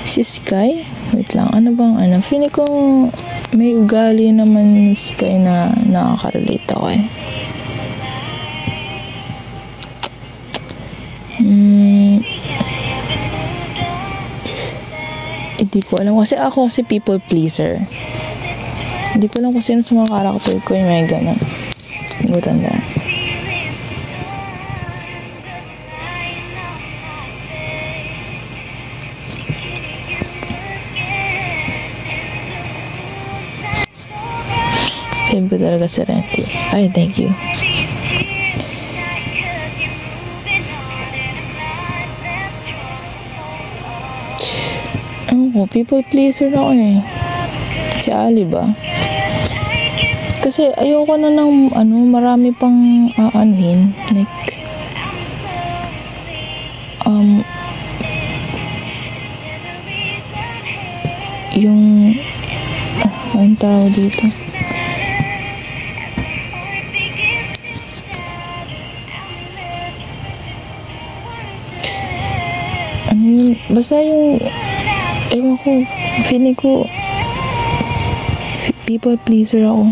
Si Sky? Wait lang, ano bang ano? Feeling ko may ugali naman ni Sky na nakaka-relate ako eh. Hindi ko alam kasi ako si people pleaser. Hindi ko alam kung sino sa mga karakter ko yung may ganun. Hindi ko tandaan. Film ko talaga si Renty. Ay, thank you. Ano ko, people pleaser ako eh. Si Ali ba? Kasi ayoko na ng marami pang aanhin. Like, yung anong tawag dito? Ano yun? Basta yung ewan ko, feeling ko people pleaser ako.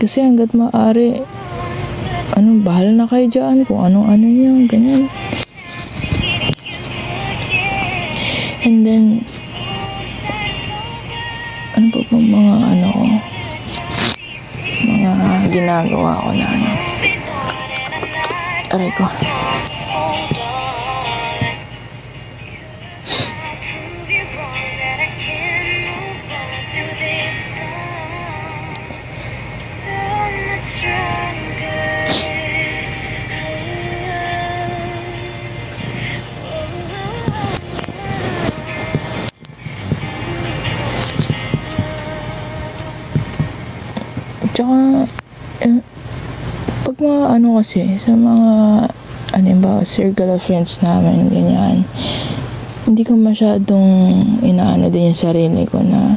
Kasi hanggat maaari, bahala na kayo dyan kung ano nyo, ganyan. And then, ano pa po mga mga ginagawa ko na aray ko. Tsaka, pag mga kasi, sa mga, circle of friends namin, ganyan, hindi ko masyadong inaano din yung sarili ko na,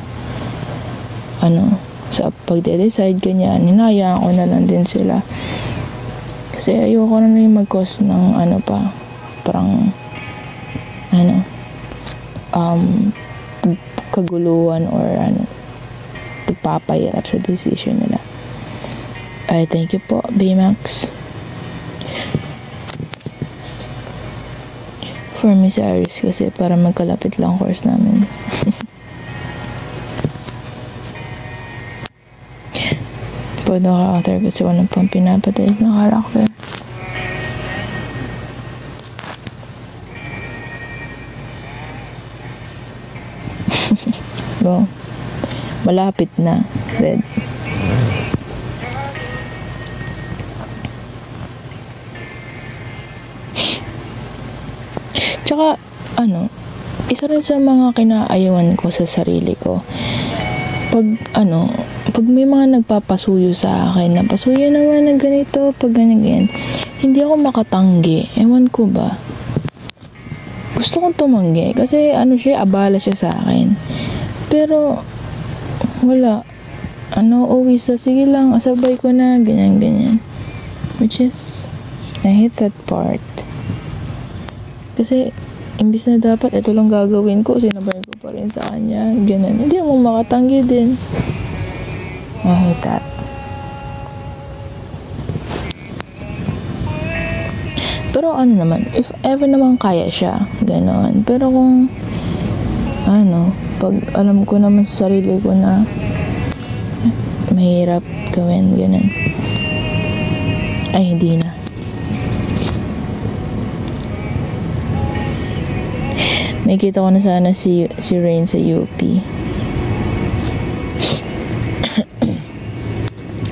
sa pagde-decide, ganyan, hinayaan ko na lang din sila. Kasi ayoko na yung mag-cause ng, parang, kaguluhan or, pagpapahirap sa decision nila. Ay, thank you po, Baymax. For Miss Aris kasi para magkalapit lang course namin. Pwede ka-author kasi walang pang pinapatay na karakter. So, malapit na, Red. Tsaka, isa rin sa mga kinaayawan ko sa sarili ko, pag may mga nagpapasuyo sa akin, na pasuyo naman na ganito, pag ganyan, hindi ako makatanggi. Ewan ko ba? Gusto kong tumanggi, kasi abala siya sa akin. Pero, wala. Always sige lang, asabay ko na, ganyan. Which is, I hate that part. Kasi, imbis na dapat, ito lang gagawin ko, sinabay ko pa rin sa kanya, ganyan. Hindi mo makatanggi din. I hate that. Pero naman, if ever naman kaya siya, gano'n. Pero kung, pag alam ko naman sa sarili ko na, mahirap gawin, gano'n. Ay, hindi na. May kita ko na sana si Rain sa UP.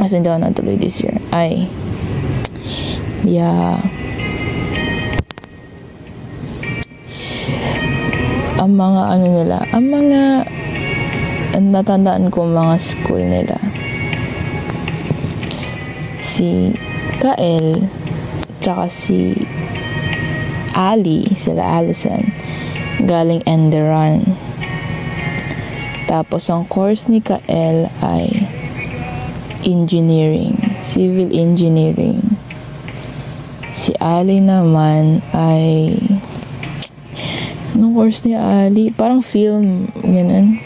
kasi hindi ako natuloy this year, ay yeah, ang mga ano nila, ang mga natandaan ko mga school nila, si Kael tsaka si Ali, sila Allison, galing Enderan. Tapos ang course ni Kael ay engineering, civil engineering. Si Ali naman ay, anong course ni Ali? Parang film, ganun.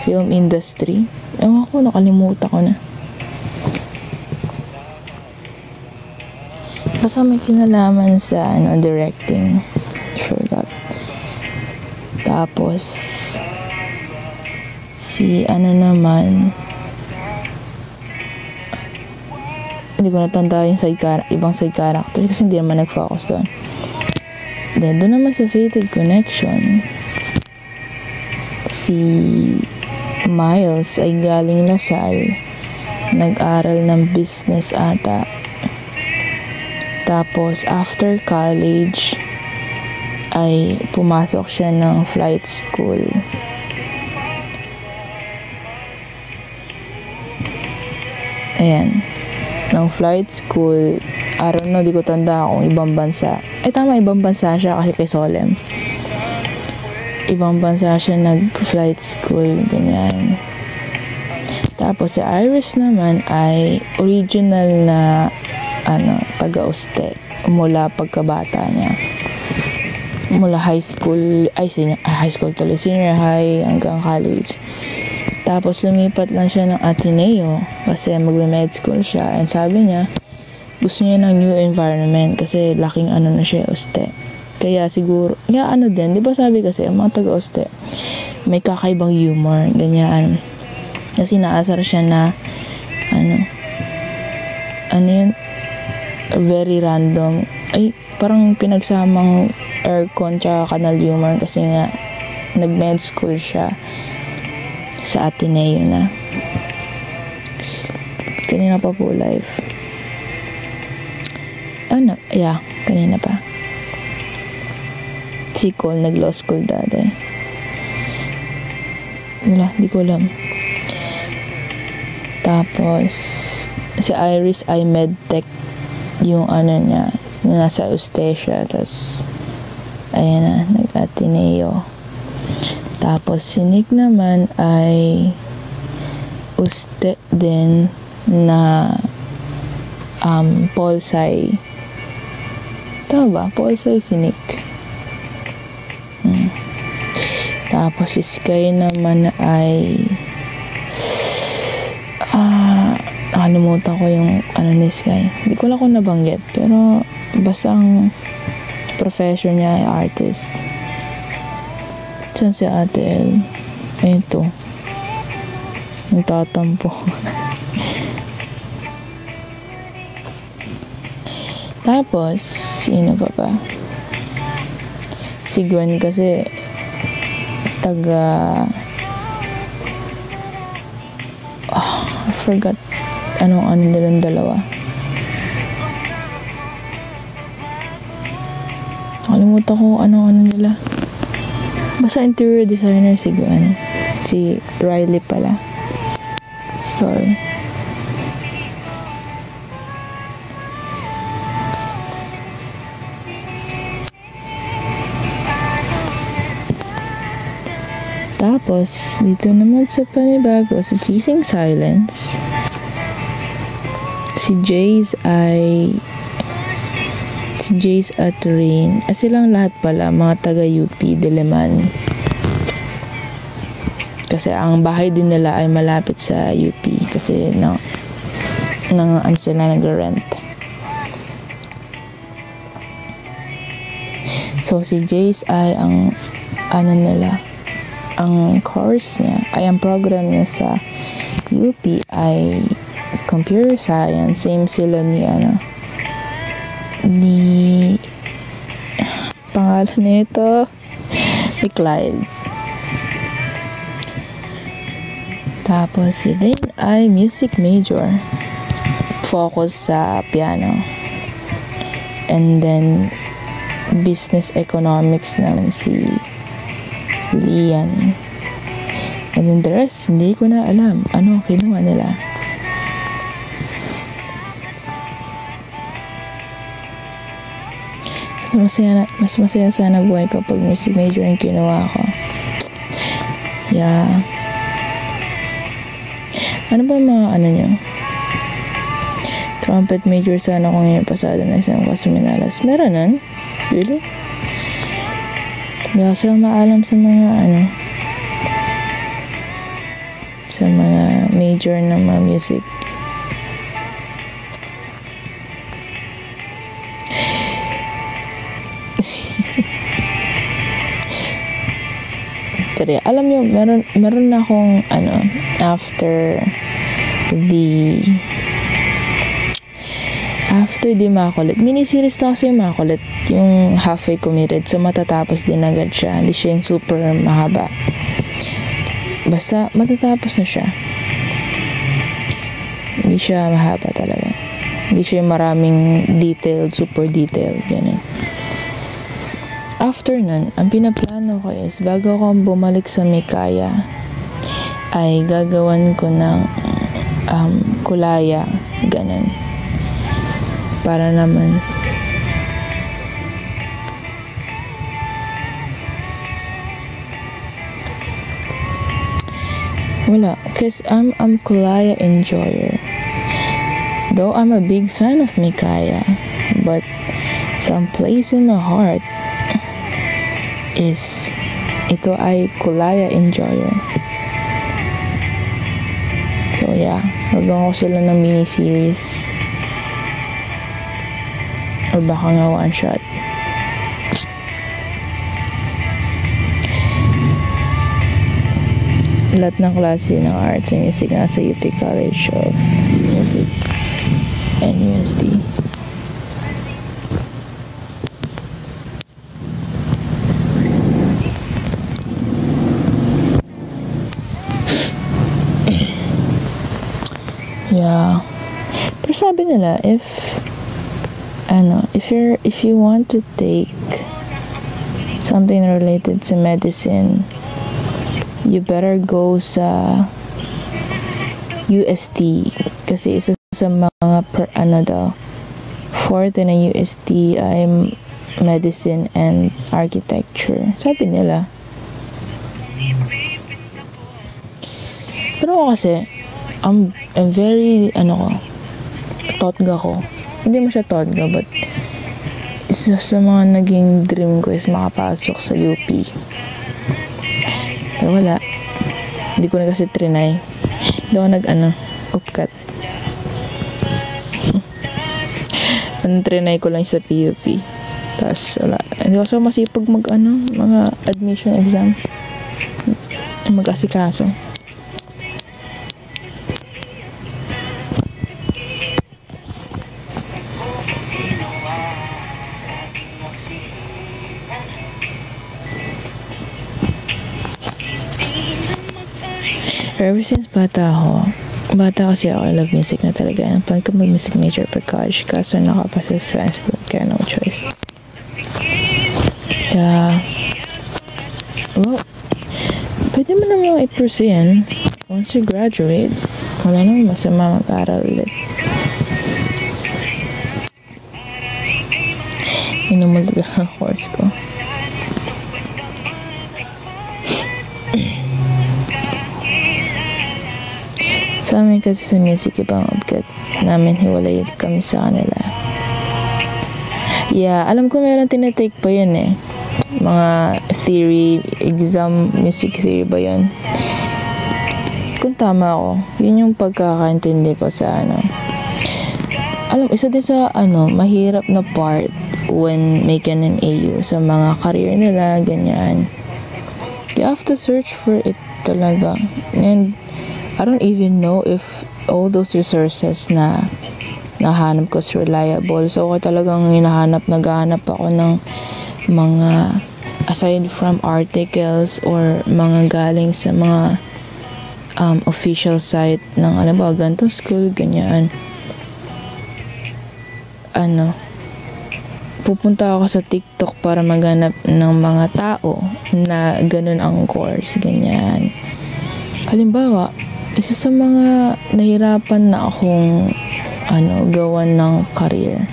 Film industry. Ewan ko, nakalimutan ko na. Basta may kinalaman sa directing. Forgot. Tapos, si naman, hindi ko natanda yung ibang side character kasi hindi naman nag-focus doon. Then, doon naman sa Fated Connection, si Miles ay galing Lasal, nag-aral ng business ata. Tapos, after college, ay pumasok siya ng flight school. Ayan. Ng flight school, I don't know, di ko tanda kung ibang bansa. Tama, ibang bansa siya kasi kay Solem. Ibang bansa siya nag-flight school, ganyan. Tapos si Iris naman ay original na taga-Uste mula pagkabata niya. Mula high school tuloy, senior high hanggang college. Tapos lumipat lang siya ng Ateneo kasi magme-med school siya, and sabi niya gusto niya ng new environment kasi laking na siya, Uste. Kaya siguro, din, di ba sabi kasi ang mga taga-Uste may kakaibang humor, ganyan. Kasi naasar siya na yun, very random, parang pinagsamang aircon tsaka canal humor kasi nga nag-med school siya sa Ateneo na. Kanina pa po live. Kanina pa. Si Cole nag-law school dati. Wala, di ko alam. Tapos, si Iris ay medtech yung niya. Nasa Uste siya. Tapos, ayan na, nag-Ateneo. Tapos, si Nick naman ay Uste din na Polsci. Tama ba? Polsci si Nick. Tapos, si Sky naman ay nakalimutan ko yung ni Sky. Hindi ko lang kung nabanggit. Pero, basta ang profession niya ay artist. Saan si Ate El? Ito. Nagtatampo. Tapos, sino pa? Si Gwen kasi I forgot anong nilang dalawa. Nakalimutan ko ano nila. Basta interior designer si Gwen. Si Riley pala. Sorry. Tapos, dito naman sa panibago, sa Chasing Silence, si Jace at Rain, silang lahat pala, mga taga-UP, Diliman. Kasi ang bahay din nila ay malapit sa UP, kasi sila nag-rent. So, si Jace ay ang ang course niya, ang program niya sa UP ay computer science. Same sila ni pangalan nito, ni Clyde. Tapos si Rain ay music major. Focus sa piano. And then business economics naman si Lian. And then the rest, hindi ko na alam ano kinuha nila. Mas masaya sana buhay ko pag music major yung kinuha ko. Yeah. Ano ba mga ano nyo? Trumpet major sana kung ngayon pasado na isang Minalas. Meron nun? Really? Hindi ako sila maalam sa mga ano, sa mga major na mga music. Pero alam nyo, meron na akong ano, after the Immaculate. Miniseries na kasi Immaculate. Yung halfway committed. So, matatapos din agad siya. Hindi siya yung super mahaba. Basta, matatapos na siya. Hindi siya mahaba talaga. Hindi siya yung maraming detailed, super detailed. Ganun. After nun, ang pinaplano ko is, bago ako bumalik sa Mikaya, ay gagawan ko ng kulaya. Ganun. Para naman wala, cause I'm kulaya enjoyer. Though I'm a big fan of Mikaya, but some place in my heart is ito ay kulaya enjoyer. So yeah, magawa ko sila ng mini-series. O baka nga one shot. Lahat ng klase ng arts and music nasa UP College of Music and USD. Yeah. Pero sabi nila, if you want to take something related to medicine, you better go sa UST kasi isa sa mga forte na UST ay medicine and architecture. Sabi nila. Pero kasi I'm very totga ko. Hindi mo siya totga, but isa sa mga naging dream ko is makapasok sa UP. Pero wala. Hindi ko na kasi trinay. Hindi ako upcut. Trinay ko lang sa PUP. Tapos, wala. Hindi ako masipag mga admission exam. Mag-asikaso. Ever since bata kasi ako, I love music na talaga. Plan ko mag-music major per college, kaso nakapasa sa science group, kaya no choice. Kaya, well, pwede mo naman i-pursue yan. Once you graduate, wala naman masama mag-aral ulit. Inumulog ang course ko. Sa amin kasi sa music, ibang upkat namin, hiwalay kami sa kanila. Yeah, alam ko meron tinatake pa yun eh. Mga theory, exam, music theory ba yun? Kung tama ako, yun yung pagkakaintindi ko sa isa din sa mahirap na part when making an AU sa mga career nila, ganyan. You have to search for it talaga. And I don't even know if all those resources na nahanap ko is reliable. So, ako talagang naghahanap ako ng mga, aside from articles or mga galing sa mga official site ng alam ba ganitong school, ganyan. Pupunta ako sa TikTok para maghanap ng mga tao na ganun ang course, ganyan. Halimbawa, isa sa mga nahirapan na akong gawan ng career,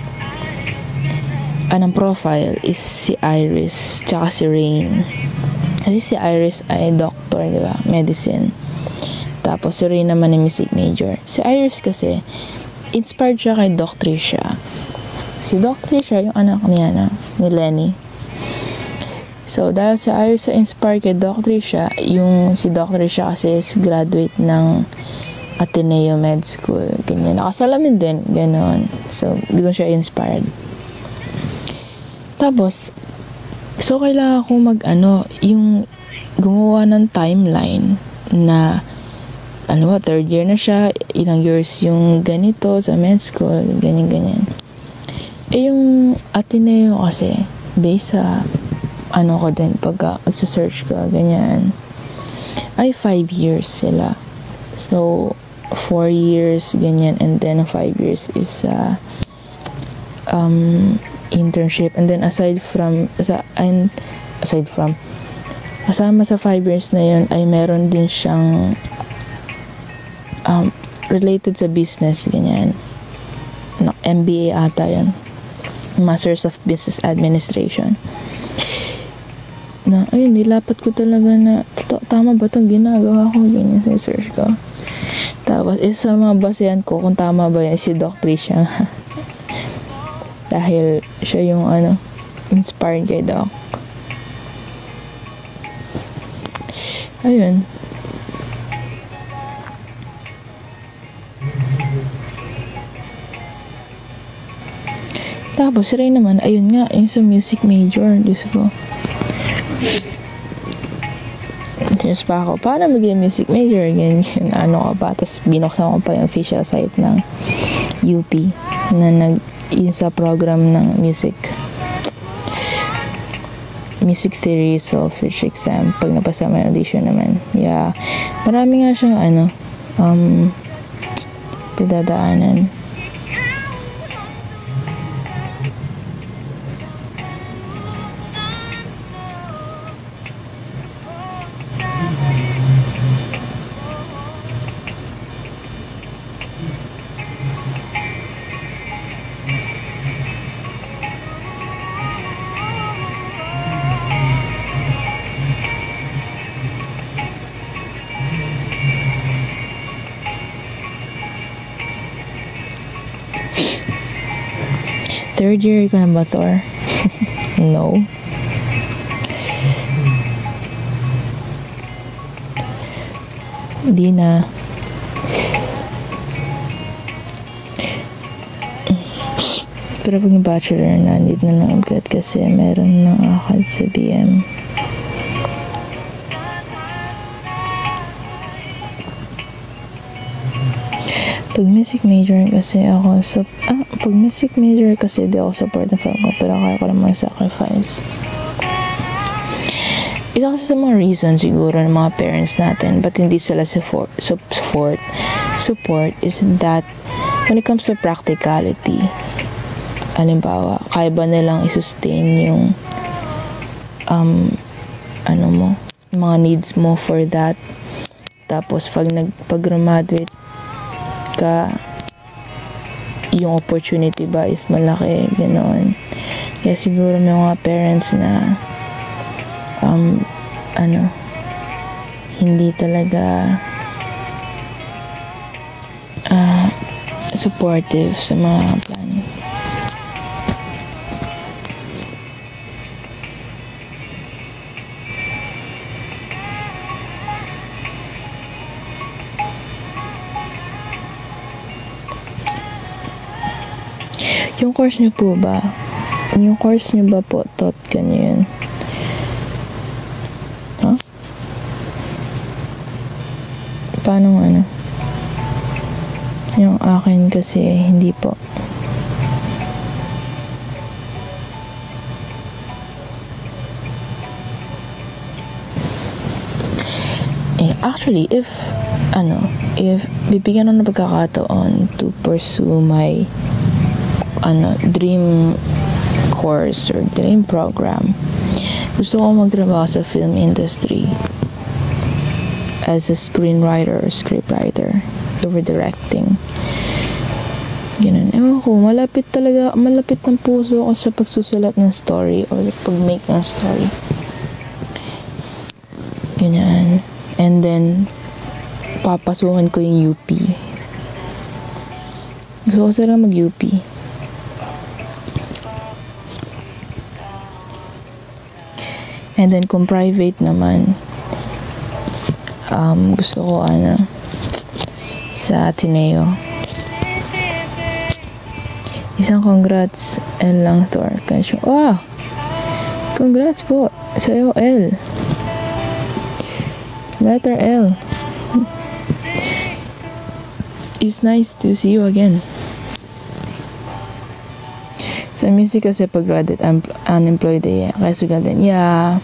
ng profile is si Iris tsaka si Rain. Kasi si Iris ay doctor, di ba? Medicine. Tapos si Rain naman ay music major. Si Iris kasi, inspired siya kay Doc Tricia. Si Doc Tricia, yung anak niya ni Lenny. So, dahil si Iris ay inspired kay Doc Tricia, si Doc Tricia kasi is graduate ng Ateneo Med School. Ganyan. Nakasalamin din. Ganon. So, doon siya inspired. Tapos, so kailangan ko yung gumawa ng timeline na third year na siya, ilang years yung ganito sa med school, ganyan. Yung Ateneo kasi, based sa ko din, pagka search ko, ganyan, ay 5 years sila. So, 4 years, ganyan, and then 5 years is internship, and then aside from kasama sa 5 years na yun ay meron din siyang related sa business, ganyan, MBA ata yun, Masters of Business Administration. Ayun, nilapat ko talaga na tama ba itong ginagawa ko, ganyan sa search ko. Tapos isa sa mga basehan ko kung tama ba yun si Doc Tricia. Dahil siya yung inspired kay Doc. Ayun. Tapos Ray naman, ayun nga, yung sa music major, Diyos ko. Diyos pa ako, paano maging music major? Ganyan, ka pa. Tapos binuksan ko pa yung official site ng UP na yun sa program ng music theory self-reach exam. Pag napasa may audition naman, yeah, marami nga siyang pagdadaanan. Third year ka na ba, Thor? No. Hindi na. Pero pag yung bachelor na, hindi na lang agad kasi meron ng akad sa BM. Pag music major kasi ako pag music major kasi di ako support ng film ko, pero kaya ko naman sacrifice. Isa kasi sa mga reason siguro ng mga parents natin but hindi sila support is that when it comes to practicality, halimbawa, kaya ba nilang i-sustain yung mga needs mo for that. Tapos pag graduate ka, yung opportunity ba is malaki, ganoon. Kaya siguro may mga parents na hindi talaga supportive sa mga plan. Yung course niyo po ba? Yung course niyo ba po, taught ka niyo yun? Huh? Paano Yung akin kasi, hindi po. Actually, if bibigyan ako ng pagkakataon to pursue my dream course or dream program, gusto ko magtrabaho sa film industry as a screenwriter or scriptwriter, over directing. Ganun. Ewan ko, malapit ng puso ko sa pagsusulat ng story or pag-make ng story. Ganyan. And then, papasukan ko yung UP. Gusto ko sila mag-UP. And then, kung private naman, gusto ko, sa Ateneo. Isang congrats, L lang, Thor. Wow! Congrats po sa'yo, L. Letter L. It's nice to see you again. Sa music kasi pag graduate unemployed kaya sugal din. Yeah.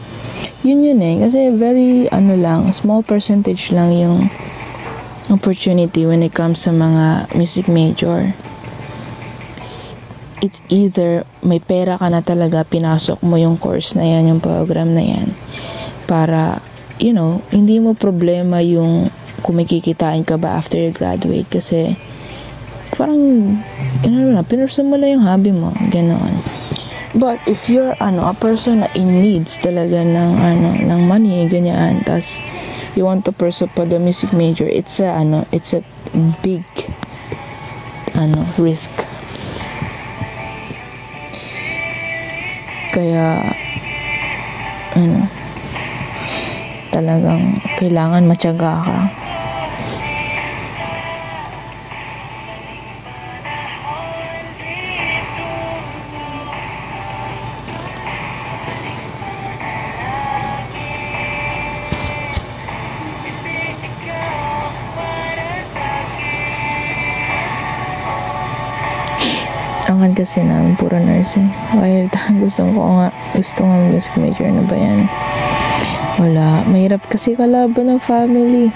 Yun kasi very small percentage lang yung opportunity when it comes sa mga music major. It's either may pera ka na talaga, pinasok mo yung course na yan, yung program na yan, para hindi mo problema yung kung may kikitain ka ba after you graduate, kasi parang pinurso mo lang yung hobby mo, ganoon. But if you're a person na in needs talaga ng money, ganyan, tas you want to pursue pa the music major, it's a big risk. Kaya talagang kailangan matyaga ka. Ang kasi namin puro nursing. Kaya gusto nga music major na ba yan? Wala. Mahirap kasi kalaban ng family.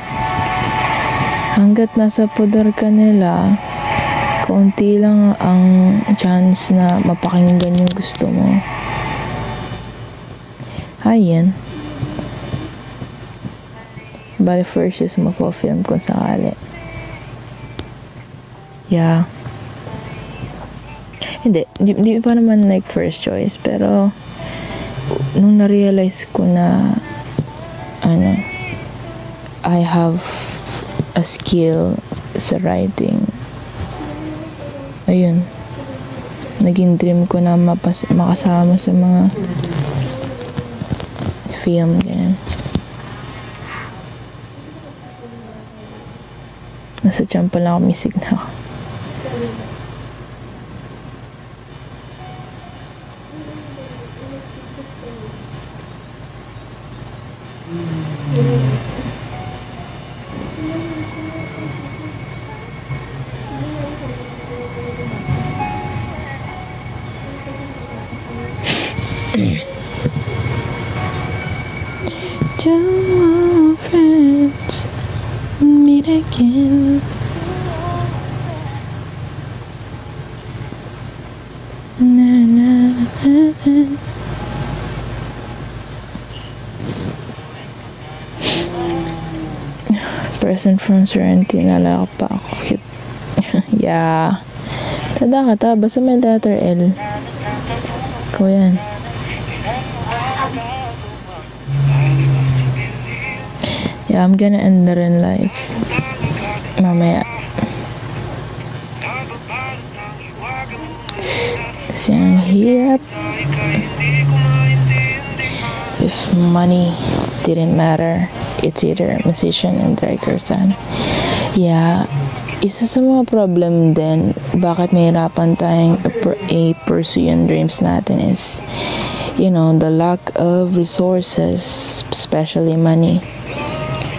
Hanggat nasa poder ka nila, kaunti lang ang chance na mapakinggan yung gusto mo. Yan. Bali first is magpo-film kung sakali. Yeah. Hindi pa naman like first choice, pero nung na-realize ko na I have a skill sa writing, ayun, naging dream ko na makasama sa mga film, ganyan. Nasa tiyan pa lang ako, misig na ako. Two friends meet again. Na, na, na, na. Present from Serenity, nalala pa ako. Cute. Yeah. Tada ka ta, basta may letter L. Ikaw yan. Yeah, I'm gonna end the rin life mamaya. Kasi ang hirap. If money didn't matter, it's either musician and director sana. Yeah, isa sa mga problem din bakit nahirapan tayong pursue yung dreams natin is the lack of resources, especially money.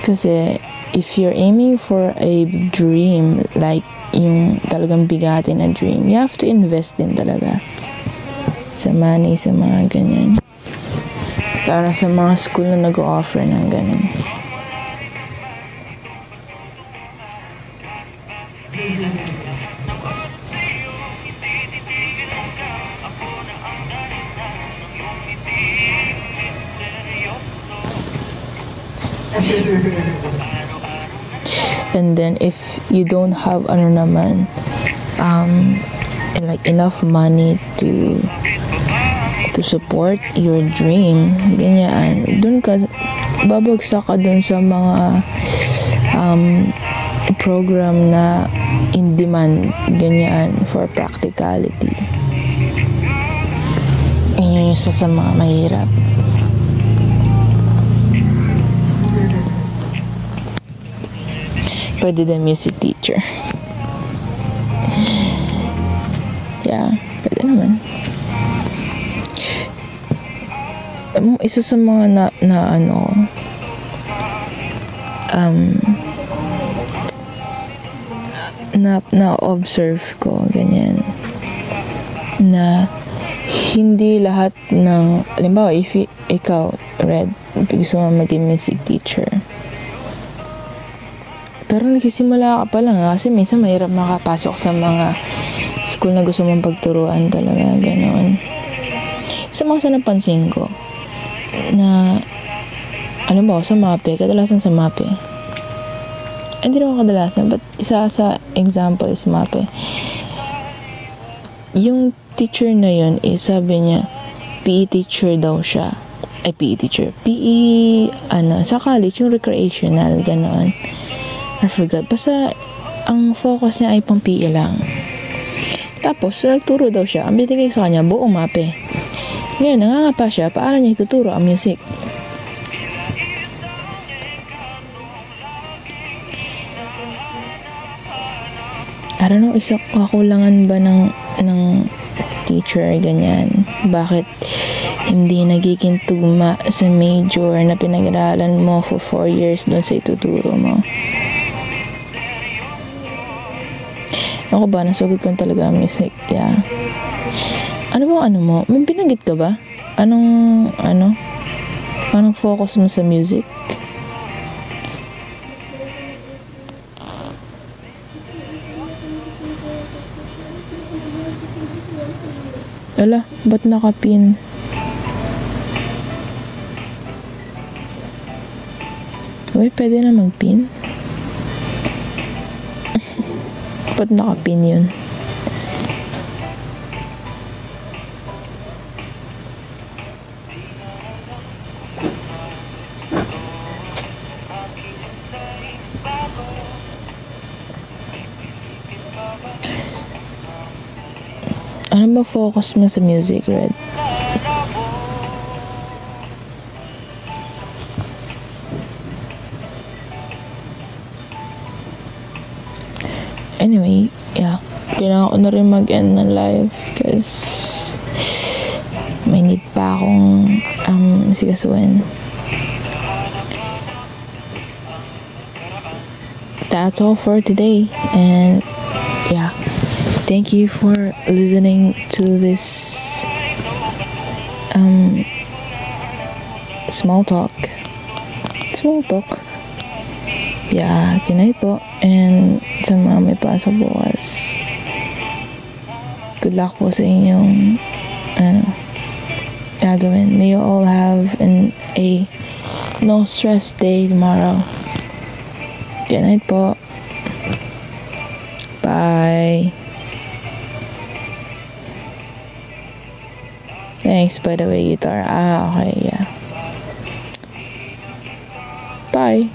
Kasi if you're aiming for a dream, like yung talagang bigatin na dream, you have to invest din talaga sa money, sa mga ganyan. Lalo sa mga school na nag-o-offer ng ganyan. And then if you don't have like enough money to support your dream, ganyan, dun ka babagsak ka dun sa mga program na in demand, ganyan, for practicality. Yun yung isa sa mga mahirap. Pwede din music teacher. Yeah, pwede naman. Isa sa mga na observe ko, ganyan, na hindi lahat ng, halimbawa, if ikaw, Red, gusto mo maging music teacher, pero nagsisimula ka pa lang, kasi minsan mahirap makapasok sa mga school na gusto mong pagturuan talaga, gano'n. Sa mga napansin ko, na, sa MAPE, kadalasan sa MAPE, hindi naman kadalasan, but isa sa example is MAPE. Yung teacher na yun, sabi niya, PE teacher daw siya. Ay, PE teacher. PE, sa college, yung recreational, gano'n. I forgot. Basta, ang focus niya ay pang PE lang. Tapos, nagturo daw siya. Ang binigay sa kanya, buong MAPE. Ngayon, nangangapa siya, paano niya ituturo ang music? I don't know, isa kakulangan ba ng teacher, ganyan? Bakit hindi nagiging tugma sa major na pinag-aralan mo for 4 years doon sa ituturo mo? Ako ba, nasugod ko talaga ang music, yeah. Ano mo? May binanggit ka ba? Anong focus mo sa music? Wala, ba't nakapin? Uy, pwede na mag-pin? Ba't nakapin yun? Ano ba focus mo sa music, Red? Anyway, yeah. Kailangan ko na rin mag-end ng live because may need pa akong sigasuin. That's all for today. And yeah. Thank you for listening to this small talk. Yeah, good night po. And sa mga may pasok bukas, good luck po sa inyong gagawin. May you all have a no stress day tomorrow. Good night po. Bye. Thanks, by the way, guitar. Okay, yeah. Bye.